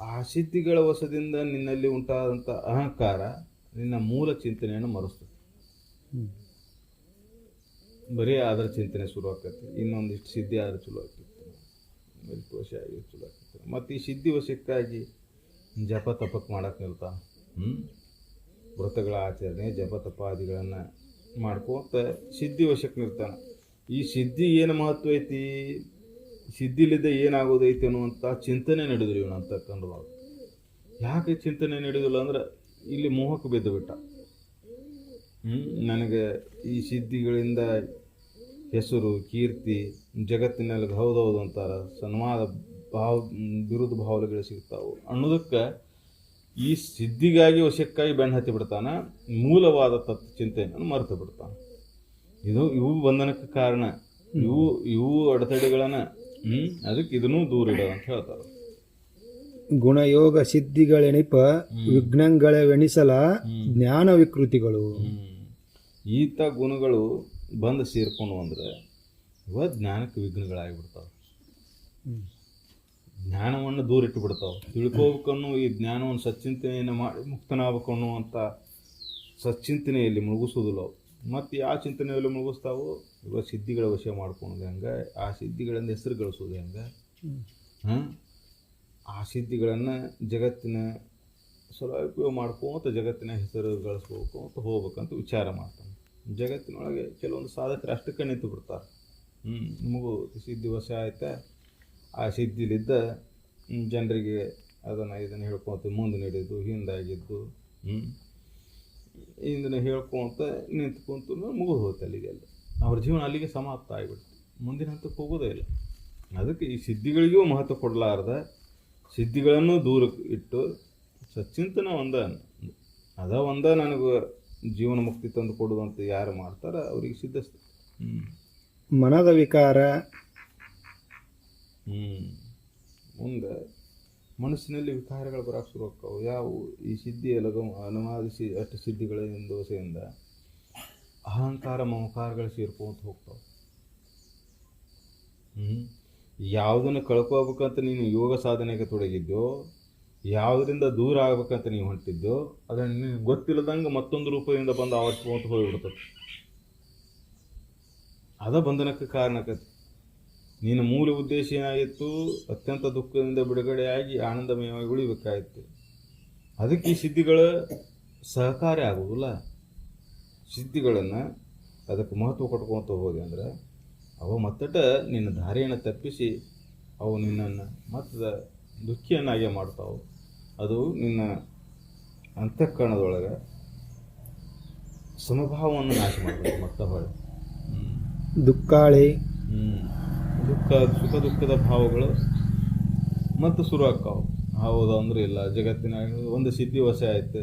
ಆ ಸಿದ್ಧಿಗಳ ವಶದಿಂದ ನಿನ್ನಲ್ಲಿ ಉಂಟಾದಂಥ ಅಹಂಕಾರ ನಿನ್ನ ಮೂಲ ಚಿಂತನೆಯನ್ನು ಮರೆಸ್ತದೆ. ಬರೀ ಅದರ ಚಿಂತನೆ ಶುರು ಆಕೈತಿ. ಇನ್ನೊಂದಿಷ್ಟು ಸಿದ್ಧಿ ಆದ್ರೆ ಚಲೋ ಆಗ್ತಿತ್ತು, ವಶ ಆಗಿ ಚಲೋ ಆಗ್ತಿತ್ತು. ಮತ್ತು ಈ ಸಿದ್ಧಿ ವಶಕ್ಕಾಗಿ ಜಪ ತಪಕ್ಕೆ ಮಾಡಕ್ಕೆ ನಿಲ್ತಾನೆ. ವ್ರತಗಳ ಆಚರಣೆ ಜಪ ತಪಾದಿಗಳನ್ನು ಮಾಡ್ಕೋತ ಸಿದ್ಧಿ ವಶಕ್ಕೆ ನಿಲ್ತಾನೆ. ಈ ಸಿದ್ಧಿ ಏನು ಮಹತ್ವ ಐತಿ, ಸಿದ್ಧಿಲಿದ್ದ ಏನಾಗೋದೈತಿ ಅನ್ನುವಂಥ ಚಿಂತನೆ ನಡೆದ್ರು ಇವನು ಅಂತಕ್ಕಂಥದ್ದು. ಯಾಕೆ ಚಿಂತನೆ ನಡೆದಿಲ್ಲ ಅಂದ್ರೆ ಇಲ್ಲಿ ಮೋಹಕ್ಕೆ ಬಿದ್ದು ಬಿಟ್ಟ. ನನಗೆ ಈ ಸಿದ್ಧಿಗಳಿಂದ ಹೆಸರು ಕೀರ್ತಿ ಜಗತ್ತಿನಲ್ಲಿ ಹೌದೌದು ಅಂತಾರೆ, ಸನ್ಮಾದ ವಿರುದ್ಧ ಭಾವನೆಗಳು ಸಿಗ್ತಾವೆ ಅನ್ನೋದಕ್ಕೆ ಈ ಸಿದ್ಧಿಗಾಗಿ ವಶಕ್ಕಾಗಿ ಬೆನ್ನು ಹತ್ತಿ ಬಿಡ್ತಾನೆ. ಮೂಲವಾದ ತತ್ವ ಚಿಂತೆಯನ್ನು ಮರೆತು ಬಿಡ್ತಾನೆ. ಇವು ಬಂಧನಕ್ಕೆ ಕಾರಣ. ಇವು ಅಡೆತಡೆಗಳನ್ನ ಅದಕ್ಕೆ ಇದನ್ನೂ ದೂರ ಇಡ ಅಂತ ಹೇಳ್ತಾರೆ. ಗುಣಯೋಗ ಸಿದ್ಧಿಗಳೆಣಿಪ ವಿಘ್ನಗಳೆಣಿಸಲ ಜ್ಞಾನ ವಿಕೃತಿಗಳು. ಈತ ಗುಣಗಳು ಬಂದು ಸೇರ್ಕೊಂಡು ಅಂದ್ರೆ ಇವ ಜ್ಞಾನಕ್ಕೆ ವಿಘ್ನಗಳಾಗಿಬಿಡ್ತಾವೆ. ಜ್ಞಾನವನ್ನು ದೂರಿಟ್ಟು ಬಿಡ್ತಾವೆ. ತಿಳ್ಕೋಬೇಕನ್ನು ಈ ಜ್ಞಾನವನ್ನು ಸಚ್ಚಿಂತನೆಯನ್ನು ಮಾಡಿ ಮುಕ್ತನಾಗಬೇಕು ಅನ್ನುವಂಥ ಸಚ್ಚಿಂತನೆಯಲ್ಲಿ ಮುಳುಗಿಸೋದಿಲ್ಲ ಅವು. ಮತ್ತು ಯಾವ ಚಿಂತನೆಯಲ್ಲಿ ಮುಳುಗಿಸ್ತಾವೋ ಇವಾಗ ಸಿದ್ಧಿಗಳ ವಶ ಮಾಡ್ಕೊಳೋದು ಹೆಂಗೆ, ಆ ಸಿದ್ಧಿಗಳಿಂದ ಹೆಸರು ಗಳಿಸೋದು ಹೆಂಗೆ, ಆ ಸಿದ್ಧಿಗಳನ್ನು ಜಗತ್ತಿನ ಸಲುವಾಗಿ ಮಾಡ್ಕೋತ ಜಗತ್ತಿನ ಹೆಸರು ಗಳಿಸ್ಬೇಕು ಅಂತ ಹೋಗ್ಬೇಕಂತ ವಿಚಾರ ಮಾಡ್ತಾನೆ. ಜಗತ್ತಿನೊಳಗೆ ಕೆಲವೊಂದು ಸಾಧಕರು ಅಷ್ಟಕ್ಕೆ ನಿಂತು ಬಿಡ್ತಾರೆ. ನಿಮಗೂ ಸಿದ್ಧಿ ವಶ ಆಯ್ತಾ, ಆ ಸಿದ್ಧಿಲಿದ್ದ ಜನರಿಗೆ ಇದನ್ನು ಹೇಳ್ಕೊತ ಮುಂದೆ ನಡೆದು ಹಿಂದಾಗಿದ್ದು ಇದನ್ನು ಹೇಳ್ಕೊತ ನಿಂತ್ಕೊಂತು ಮುಗಿದು ಹೋಗುತ್ತೆ. ಅಲ್ಲಿಗೆಲ್ಲ ಅವ್ರ ಜೀವನ ಅಲ್ಲಿಗೆ ಸಮಾಪ್ತ ಆಗಿಬಿಡ್ತು. ಮುಂದಿನ ಹಂತಕ್ಕೆ ಹೋಗೋದೇ ಇಲ್ಲ. ಅದಕ್ಕೆ ಈ ಸಿದ್ಧಿಗಳಿಗೂ ಮಹತ್ವ ಕೊಡಲಾರ್ದ ಸಿದ್ಧಿಗಳನ್ನು ದೂರ ಇಟ್ಟು ಸಚ್ಚಿಂತನ ಒಂದ ನನಗೆ ಜೀವನ ಮುಕ್ತಿ ತಂದು ಕೊಡುವಂತ ಯಾರು ಮಾಡ್ತಾರ ಅವ್ರಿಗೆ ಸಿದ್ಧಿಸ್ತದೆ. ಮನದ ವಿಕಾರ ಮುಂದೆ ಮನಸ್ಸಿನಲ್ಲಿ ವಿಕಾರಗಳು ಬರೋಕ್ಕೆ ಶುರು ಆಗ್ತಾವೆ. ಯಾವುವು ಈ ಸಿದ್ಧಿ ಅನುವಾದಿಸಿ ಅಷ್ಟು ಸಿದ್ಧಿಗಳಿಂದ ದೋಷೆಯಿಂದ ಅಹಂಕಾರ ಮಮಕಾರಗಳು ಸೇರ್ಕೊಂತ ಹೋಗ್ತಾವೆ. ಯಾವುದನ್ನು ಕಳ್ಕೋಬೇಕಂತ ನೀನು ಯೋಗ ಸಾಧನೆಗೆ ತೊಡಗಿದ್ದೋ, ಯಾವುದರಿಂದ ದೂರ ಆಗ್ಬೇಕಂತ ನೀವು ಹೊಂಟಿದ್ದೋ ಅದನ್ನು ನಿನಗೆ ಗೊತ್ತಿಲ್ಲದಂಗೆ ಮತ್ತೊಂದು ರೂಪದಿಂದ ಬಂದು ಆವರ್ಸ್ಕೊಂತ ಹೋಗಿಬಿಡ್ತದೆ. ಅದ ಬಂಧನಕ್ಕೆ ಕಾರಣಕತೆ. ನಿನ್ನ ಮೂಲ ಉದ್ದೇಶ ಏನಾಗಿತ್ತು, ಅತ್ಯಂತ ದುಃಖದಿಂದ ಬಿಡುಗಡೆಯಾಗಿ ಆನಂದಮಯವಾಗಿ ಉಳಿಬೇಕಾಗಿತ್ತು. ಅದಕ್ಕೆ ಈ ಸಿದ್ಧಿಗಳ ಸಹಕಾರಿ ಆಗುವುದಿಲ್ಲ. ಸಿದ್ಧಿಗಳನ್ನು ಅದಕ್ಕೆ ಮಹತ್ವ ಕೊಟ್ಕೊತ ಹೋದೆ ಅಂದರೆ ಅವು ಮತ್ತಟ ನಿನ್ನ ದಾರಿಯನ್ನು ತಪ್ಪಿಸಿ ಅವು ನಿನ್ನನ್ನು ಮತ್ತೆ ದುಃಖಿಯನ್ನಾಗೆ ಮಾಡ್ತಾವೆ. ಅದು ನಿನ್ನ ಅಂತಃಕರಣದೊಳಗೆ ಸಮಭಾವವನ್ನು ನಾಶ ಮಾಡಬೇಕು ಮತ್ತೆ ಹೊಳೆ. ದುಃಖಾಳಿ ಸುಖ ದುಃಖದ ಭಾವಗಳು ಮತ್ತು ಶುರು ಆಕ್ಕಾವು. ಹೌದು ಅಂದ್ರೆ ಇಲ್ಲ, ಜಗತ್ತಿನಾಗ ಒಂದು ಸಿದ್ಧಿ ವಶ ಆಯ್ತು,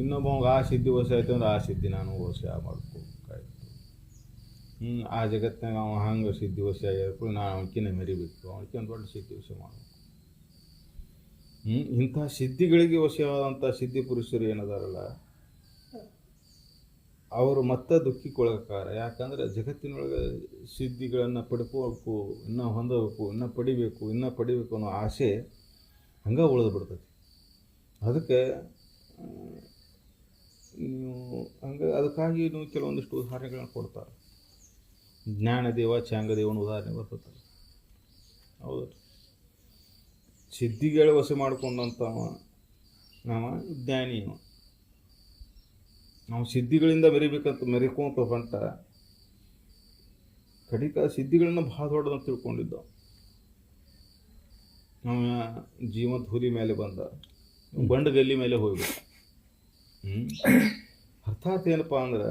ಇನ್ನೊಬ್ಬ ಆ ಸಿದ್ಧಿ ವಶ ಆಯ್ತು ಅಂದ್ರೆ ಆ ಸಿದ್ಧಿ ನಾನು ವಶ ಮಾಡ್ಕೋಬೇಕಾಯ್ತು. ಆ ಜಗತ್ತಿನಾಗ ಅವ ಹಂಗೆ ಸಿದ್ಧಿ ವಶ ಆಗ್ಯಾರ, ನಾನು ಅವನಕಿನ ಮೆರಿಬೇಕು, ಅವನಕ್ಕೆ ಒಂದು ದೊಡ್ಡ ಸಿದ್ಧಿ ವಶ ಮಾಡಬೇಕು. ಇಂಥ ಸಿದ್ಧಿಗಳಿಗೆ ವಶವಾದಂಥ ಸಿದ್ಧಿ ಪುರುಷರು ಏನದಾರಲ್ಲ, ಅವರು ಮತ್ತೆ ದುಃಖಿಗೊಳಗಾರ. ಯಾಕಂದ್ರೆ ಜಗತ್ತಿನೊಳಗೆ ಸಿದ್ಧಿಗಳನ್ನು ಪಡ್ಕೋಬೇಕು, ಇನ್ನೂ ಹೊಂದಬೇಕು, ಇನ್ನೂ ಪಡಿಬೇಕು ಅನ್ನೋ ಆಸೆ ಹಂಗೆ ಉಳಿದು ಬಿಡ್ತೈತಿ. ಅದಕ್ಕೆ ನೀವು ಹಂಗೆ ಅದಕ್ಕಾಗಿ ನೀವು ಕೆಲವೊಂದಿಷ್ಟು ಉದಾಹರಣೆಗಳನ್ನ ಕೊಡ್ತಾರೆ. ಜ್ಞಾನದೇವ ಚಾಂಗದೇವನ ಉದಾಹರಣೆ ಬರ್ತದೆ. ಹೌದು, ಸಿದ್ಧಿಗಳ ವಶ ಮಾಡ್ಕೊಂಡಂಥವ ನಾವು ಜ್ಞಾನಿ. ನಾವು ಸಿದ್ಧಿಗಳಿಂದ ಮೆರಿಕೊಂತ ಹೊಂಟ ಕಡಿಕ ಸಿದ್ಧಿಗಳನ್ನ ಭಾಳ ದೊಡ್ಡದಂತ ತಿಳ್ಕೊಂಡಿದ್ದ. ನಾವು ಜೀವಂತ ಹುಲಿ ಮೇಲೆ ಬಂದ ಬಂಡಗಲ್ಲಿ ಮೇಲೆ ಹೋಗ್ಬೇಕು. ಅರ್ಥಾತ್ ಏನಪ್ಪ ಅಂದ್ರೆ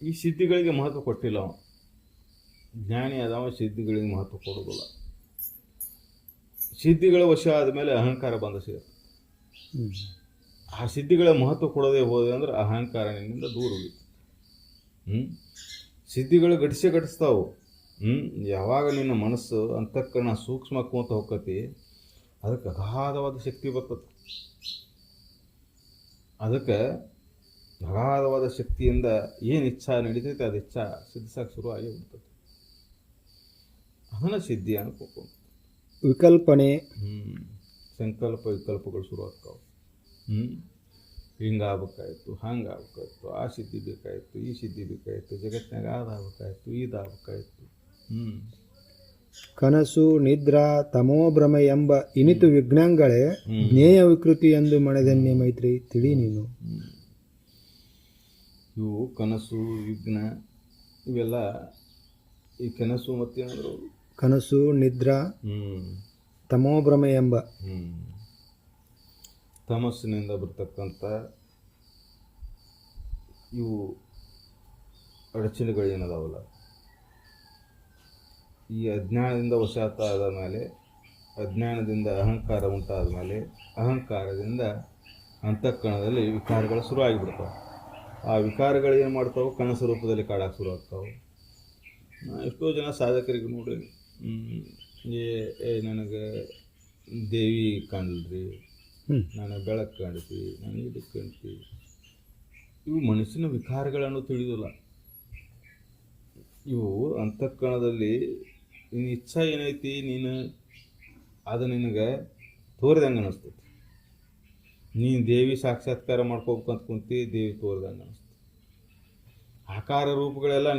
ಈ ಸಿದ್ಧಿಗಳಿಗೆ ಮಹತ್ವ ಕೊಟ್ಟಿಲ್ಲ ಅವ. ಜ್ಞಾನಿ ಆದವ ಸಿದ್ಧಿಗಳಿಗೆ ಮಹತ್ವ ಕೊಡೋದಿಲ್ಲ. ಸಿದ್ಧಿಗಳ ವಶ ಆದಮೇಲೆ ಅಹಂಕಾರ ಬಂದ ಸೇರ. ಆ ಸಿದ್ಧಿಗಳ ಮಹತ್ವ ಕೊಡೋದೇ ಹೋದೆ ಅಂದ್ರೆ ಅಹಂಕಾರ ನಿನ್ನಿಂದ ದೂರ ಹೋಗಿತ್ತು. ಸಿದ್ಧಿಗಳು ಘಟಿಸ್ತಾವು. ಯಾವಾಗ ನಿನ್ನ ಮನಸ್ಸು ಅಂತಃಕರಣ ಸೂಕ್ಷ್ಮಕ್ಕಂತ ಹೋಗ್ತತಿ, ಅದಕ್ಕೆ ಅಗಾಧವಾದ ಶಕ್ತಿ ಬರ್ತದೆ. ಅದಕ್ಕೆ ಅಗಾಧವಾದ ಶಕ್ತಿಯಿಂದ ಏನು ಇಚ್ಛಾ ನಡೀತೈತೆ ಅದು ಇಚ್ಛಾ ಸಿದ್ಧಿಸಕ್ಕೆ ಶುರು ಆಗಿ ಬಿಡ್ತದೆ. ಅದನ್ನ ಸಿದ್ಧಿ ಅನ್ಕೋಬೇಕು. ವಿಕಲ್ಪನೆ, ಸಂಕಲ್ಪ ವಿಕಲ್ಪಗಳು ಶುರು ಆಗ್ತಾವೆ. ಹಿಂಗಾಗಬೇಕಾಯ್ತು, ಹಂಗಾಗಬೇಕಾಯ್ತು, ಆ ಸಿದ್ಧಿ ಬೇಕಾಯಿತು, ಈ ಸಿದ್ಧಿ ಬೇಕಾಯಿತು, ಜಗತ್ತಿನಾಗ ಅದಾಗಬೇಕಾಯ್ತು, ಇದಾಗಬೇಕಾಯ್ತು. ಕನಸು, ನಿದ್ರಾ, ತಮೋಭ್ರಮ ಎಂಬ ಇನಿತು ವಿಘ್ನಗಳೇ ಜ್ಞೇಯ ವಿಕೃತಿ ಎಂದು ಮಣದನ್ನೇ ಮೈತ್ರಿ ತಿಳಿ ನೀನು. ಇವು ಕನಸು, ವಿಘ್ನ, ಇವೆಲ್ಲ ಈ ಕನಸು ಮತ್ತೇನಾದ್ರು ಕನಸು, ನಿದ್ರಾ, ತಮೋಭ್ರಮ ಎಂಬ ತಮಸ್ಸಿನಿಂದ ಬರ್ತಕ್ಕಂಥ ಇವು ಅಡಚಣೆಗಳೇನದಾವಲ್ಲ, ಈ ಅಜ್ಞಾನದಿಂದ ವಶಾತ ಆದ ಮೇಲೆ, ಅಜ್ಞಾನದಿಂದ ಅಹಂಕಾರ ಉಂಟಾದ ಮೇಲೆ, ಅಹಂಕಾರದಿಂದ ಅಂತಃಕರಣದಲ್ಲಿ ವಿಕಾರಗಳು ಶುರು ಆಗಿಬಿಡ್ತಾವೆ. ಆ ವಿಕಾರಗಳು ಏನು ಮಾಡ್ತಾವೆ, ಕನಸು ರೂಪದಲ್ಲಿ ಕಾಡಕ್ಕೆ ಶುರು ಆಗ್ತಾವೆ. ಎಷ್ಟೋ ಜನ ಸಾಧಕರಿಗೆ ನೋಡಿ, ನನಗೆ ದೇವಿ ಕಾಣಲ್ರಿ, ನನಗೆ ಬೆಳಕು ಕಾಣ್ತಿ, ನನಗೆ ಇದು ಕಾಣ್ತಿ. ಇವು ಮನಸ್ಸಿನ ವಿಕಾರಗಳನ್ನು ತಿಳಿದಿಲ್ಲ. ಇವು ಅಂತಃಕರಣದಲ್ಲಿ ನಿನ್ನ ಇಚ್ಛಾ ಏನೈತಿ, ನೀನು ಅದು ನಿನಗೆ ತೋರಿದಂಗೆ ಅನ್ನಿಸ್ತೈತಿ. ನೀನು ದೇವಿ ಸಾಕ್ಷಾತ್ಕಾರ ಮಾಡ್ಕೋಬೇಕಂತ ಕುಂತಿ, ದೇವಿ ತೋರಿದಂಗೆ ಅನ್ನಿಸ್ತೈತಿ. ಆಕಾರ ರೂಪಗಳೆಲ್ಲ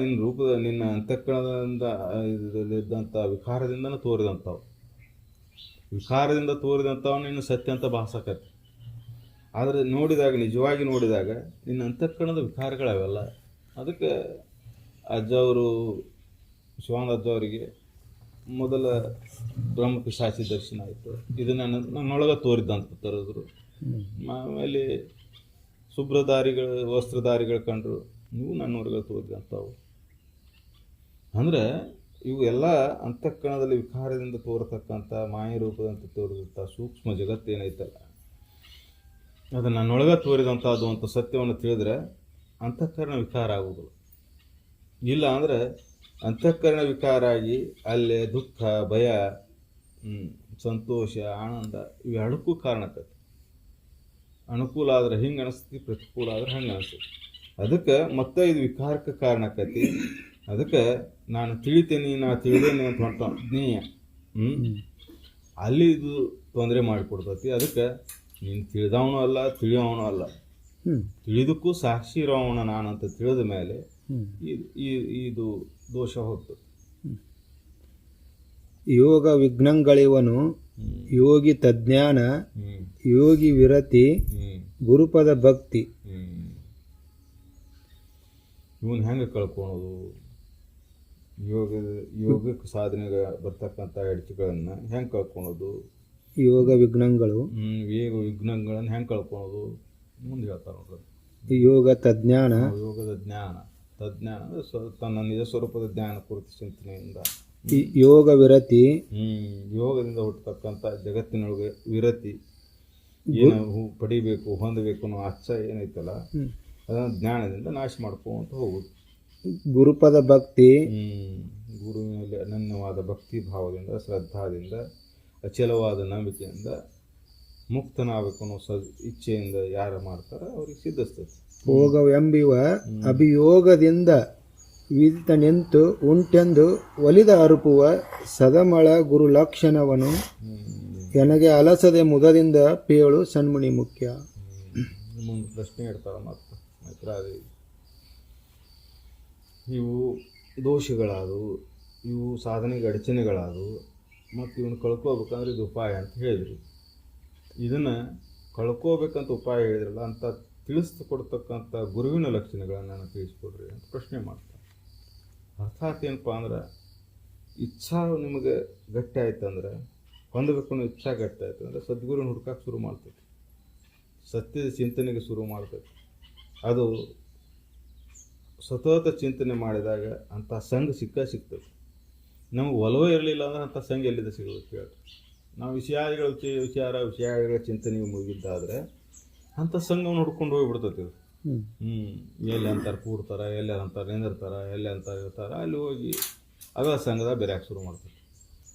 ನಿನ್ನ ಅಂತಃಕರಣದಿಂದ ಇದ್ದಂಥ ವಿಕಾರದಿಂದನೂ ತೋರಿದಂಥವು. ವಿಕಾರದಿಂದ ತೋರಿದಂಥವು ನಿನ್ನ ಸತ್ಯ ಅಂತ ಭಾಸಕತ್ತೆ. ಆದರೆ ನೋಡಿದಾಗ, ನಿಜವಾಗಿ ನೋಡಿದಾಗ ನಿನ್ನ ಅಂತಃಕರಣದ ವಿಕಾರಗಳವೆಲ್ಲ. ಅದಕ್ಕೆ ಅಜ್ಜವರು, ಶಿವಾನಂದ ಅಜ್ಜವರಿಗೆ ಮೊದಲ ಬ್ರಹ್ಮ ಪಿಶಾಚಿ ದರ್ಶನ ಆಯಿತು. ಇದು ನನ್ನೊಳಗೆ ತೋರಿದ್ದಂತ ತರದ್ರು. ಆಮೇಲೆ ವಸ್ತ್ರಧಾರಿಗಳು ಕಂಡ್ರು, ನೀವು ನನ್ನೊಳಗೆ ತೋರಿದಂಥವು. ಅಂದರೆ ಇವು ಎಲ್ಲ ಅಂತಃಕರಣದಲ್ಲಿ ವಿಕಾರದಿಂದ ತೋರತಕ್ಕಂಥ ಮಾಯ ರೂಪದಂತೆ ತೋರಿದಂಥ ಸೂಕ್ಷ್ಮ ಜಗತ್ತೇನೈತಲ್ಲ, ಅದು ನನ್ನೊಳಗೆ ತೋರಿದಂಥದ್ದು ಅಂತ ಸತ್ಯವನ್ನು ತಿಳಿದ್ರೆ ಅಂತಃಕರಣ ವಿಕಾರ ಆಗುವುದಿಲ್ಲ. ಇಲ್ಲ ಅಂದರೆ ಅಂತಃಕರಣ ವಿಕಾರ ಆಗಿ ಅಲ್ಲೇ ದುಃಖ, ಭಯ, ಸಂತೋಷ, ಆನಂದ ಇವೆರಡಕ್ಕೂ ಕಾರಣಕ್ಕತಿ. ಅನುಕೂಲ ಆದರೆ ಹಿಂಗೆ ಅನಿಸ್ತತಿ, ಪ್ರತಿಕೂಲ ಆದರೆ ಹಂಗೆ ಅನಿಸ್ತತಿ. ಅದಕ್ಕೆ ಮತ್ತೆ ಇದು ವಿಕಾರಕ್ಕೆ ಕಾರಣಕ್ಕತಿ. ಅದಕ್ಕೆ ನಾನು ತಿಳಿತೇನೆ, ನಾನು ತಿಳಿದೇನೆ ಅಂತ ಹೊಂಟ ಜ್ಞೇಯ, ಅಲ್ಲಿ ಇದು ತೊಂದರೆ ಮಾಡಿಕೊಡ್ತತಿ. ಅದಕ್ಕೆ ನೀನು ತಿಳಿದವನು ಅಲ್ಲ, ತಿಳಿಯೋವನು ಅಲ್ಲ, ತಿಳಿದಕ್ಕೂ ಸಾಕ್ಷಿ ಇರೋವನ ನಾನಂತ ತಿಳಿದ ಮೇಲೆ ಇದು ದೋಷ ಹೋಗ್ತದೆ. ಯೋಗ ವಿಘ್ನಗಳಿವನು ಯೋಗಿ ತಜ್ಞಾನ, ಯೋಗಿ ವಿರತಿ, ಗುರುಪದ ಭಕ್ತಿ. ಇವನ್ ಹೆಂಗೆ ಕಳ್ಕೊಳೋದು? ಯೋಗಕ್ಕೆ ಸಾಧನೆಗೆ ಬರ್ತಕ್ಕಂಥ ಅಡಚಣೆಗಳನ್ನು ಹೆಂಗೆ ಕಳ್ಕೊಳೋದು? ಯೋಗ ವಿಘ್ನಗಳು ಯೋಗ ವಿಘ್ನಗಳನ್ನು ಹೆಂಗೆ ಕಳ್ಕೊಳೋದು? ಮುಂದೆ ಹೇಳ್ತಾರೆ ನೋಡ್ರಿ. ಯೋಗ ತಜ್ಞಾನ, ಯೋಗದ ಜ್ಞಾನ ಅಂದರೆ ತನ್ನ ನಿಜ ಸ್ವರೂಪದ ಜ್ಞಾನ ಕುರಿತು ಚಿಂತನೆಯಿಂದ. ಯೋಗ ವಿರತಿ, ಯೋಗದಿಂದ ಹುಟ್ಟತಕ್ಕಂಥ ಜಗತ್ತಿನೊಳಗೆ ವಿರತಿ ಏನು ಪಡಿಬೇಕು ಹೊಂದಬೇಕು ಅನ್ನೋ ಅಚ್ಚ ಏನೈತಲ್ಲ ಅದನ್ನು ಜ್ಞಾನದಿಂದ ನಾಶ ಮಾಡ್ಕೊಂತ ಹೋಗುದು. ಗುರುಪದ ಭಕ್ತಿ, ಗುರುವಿನಲ್ಲಿ ಅನನ್ಯವಾದ ಭಕ್ತಿ ಭಾವದಿಂದ, ಶ್ರದ್ಧಾದಿಂದ, ಅಚಲವಾದ ನಂಬಿಕೆಯಿಂದ ಮುಕ್ತನಾಗಬೇಕು ಅನ್ನೋ ಇಚ್ಛೆಯಿಂದ ಯಾರು ಮಾಡ್ತಾರ ಅವ್ರಿಗೆ ಸಿದ್ಧಿಸ್ತದೆ. ಭೋಗವೆಂಬಿವ ಅಭಿಯೋಗದಿಂದ ವಿದಿತ ನಿಂತು ಉಂಟೆಂದು ಒಲಿದ ಅರುಪುವ ಸದಮಳ ಗುರು ಲಕ್ಷಣವನು ನನಗೆ ಅಲಸದೆ ಮುದದಿಂದ ಪೇಳು ಸನ್ಮುನಿ ಮುಖ್ಯ. ಮುಂದೆ ಪ್ರಶ್ನೆ ಇಡ್ತಾರ ಮತ್ತು ಮೈತ್ರಾದೇವಿ, ಇವು ದೋಷಗಳಾದವು, ಇವು ಸಾಧನೆಗೆ ಅಡಚಣೆಗಳಾದವು, ಮತ್ತು ಇವನು ಕಳ್ಕೋಬೇಕಂದ್ರೆ ಇದು ಉಪಾಯ ಅಂತ ಹೇಳಿದ್ರಿ. ಇದನ್ನು ಕಳ್ಕೋಬೇಕಂತ ಉಪಾಯ ಹೇಳಿದ್ರಲ್ಲ ಅಂತ ತಿಳಿಸ್ಕೊಡ್ತಕ್ಕಂಥ ಗುರುವಿನ ಲಕ್ಷಣಗಳನ್ನು ನಾನು ತಿಳಿಸ್ಕೊಡ್ರಿ ಅಂತ ಪ್ರಶ್ನೆ ಮಾಡ್ತಾರೆ. ಅರ್ಥಾತ್ ಏನಪ್ಪ ಅಂದ್ರೆ, ಇಚ್ಛಾ ನಿಮಗೆ ಗಟ್ಟಿ ಆಯ್ತಂದ್ರೆ, ಹೊಂದಬೇಕು ಅನ್ನೋ ಇಚ್ಛಾ ಗಟ್ಟಿ ಆಯ್ತು ಅಂದರೆ ಸದ್ಗುರುನ ಹುಡ್ಕಕ್ಕೆ ಶುರು ಮಾಡ್ತೈತಿ, ಸತ್ಯದ ಚಿಂತನೆಗೆ ಶುರು ಮಾಡ್ತೈತಿ. ಅದು ಸತತ ಚಿಂತನೆ ಮಾಡಿದಾಗ ಅಂಥ ಸಂಘ ಸಿಗ್ತದೆ. ನಮಗೆ ಒಲವೇ ಇರಲಿಲ್ಲ ಅಂದ್ರೆ ಅಂಥ ಸಂಘ ಎಲ್ಲಿದೆ ಸಿಗೋದು ಕೇಳಿ. ನಾವು ವಿಷಯಗಳ ಚಿಂತನೆಗೆ ಮುಗಿದ್ದಾದರೆ ಅಂಥ ಸಂಘವನ್ನು ಹುಡ್ಕೊಂಡು ಹೋಗಿಬಿಡ್ತೈತಿ. ಎಲ್ಲಿ ಅಂತಾರೆ ಕೂಡ್ತಾರೆ, ಎಲ್ಲಿ ಅಂತಾರೆ ನಿಂದಿರ್ತಾರೆ, ಎಲ್ಲಿ ಅಂತಾರೆ ಇರ್ತಾರೆ, ಅಲ್ಲಿ ಹೋಗಿ ಅದ ಸಂಘದ ಬೆರೆಯಕ್ಕೆ ಶುರು ಮಾಡ್ತಾರೆ.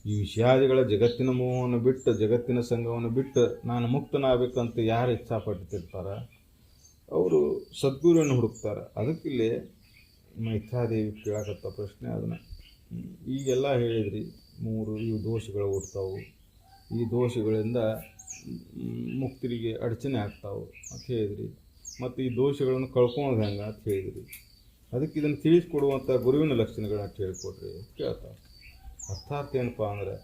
ಈ ವಿಷಯಾದಿಗಳ ಜಗತ್ತಿನ ಮೋಹವನ್ನು ಬಿಟ್ಟು, ಜಗತ್ತಿನ ಸಂಘವನ್ನು ಬಿಟ್ಟು ನಾನು ಮುಕ್ತನಾಗಬೇಕಂತ ಯಾರು ಇಚ್ಛಾಪಟ್ಟಿರ್ತಾರೆ ಅವರು ಸದ್ಗುರುವನ್ನು ಹುಡುಕ್ತಾರೆ. ಅದಕ್ಕಿಲ್ಲಿ ಮೈತ್ರಾದೇವಿ ಕೇಳಕತ್ತ ಪ್ರಶ್ನೆ ಅದನ್ನು. ಈಗೆಲ್ಲ ಹೇಳಿದ್ರಿ, 3 ಇವು ದೋಷಗಳು ಹುಡ್ತಾವು, ಈ ದೋಷಗಳಿಂದ ಮುಕ್ತರಿಗೆ ಅಡಚಣೆ ಆಗ್ತಾವೆ ಅಂತ ಹೇಳಿದ್ರಿ, ಮತ್ತು ಈ ದೋಷಗಳನ್ನು ಕಳ್ಕೊಳೋದು ಹೆಂಗೆ ಅಂತ ಹೇಳಿದ್ರಿ. ಅದಕ್ಕೆ ಇದನ್ನು ತಿಳಿಸ್ಕೊಡುವಂಥ ಗುರುವಿನ ಲಕ್ಷಣಗಳನ್ನ ಹೇಳ್ಕೊಡ್ರಿ ಅಂತ ಕೇಳ್ತಾರೆ. ಅರ್ಥಾತ್ ಏನಪ್ಪ ಅಂದ್ರೆ,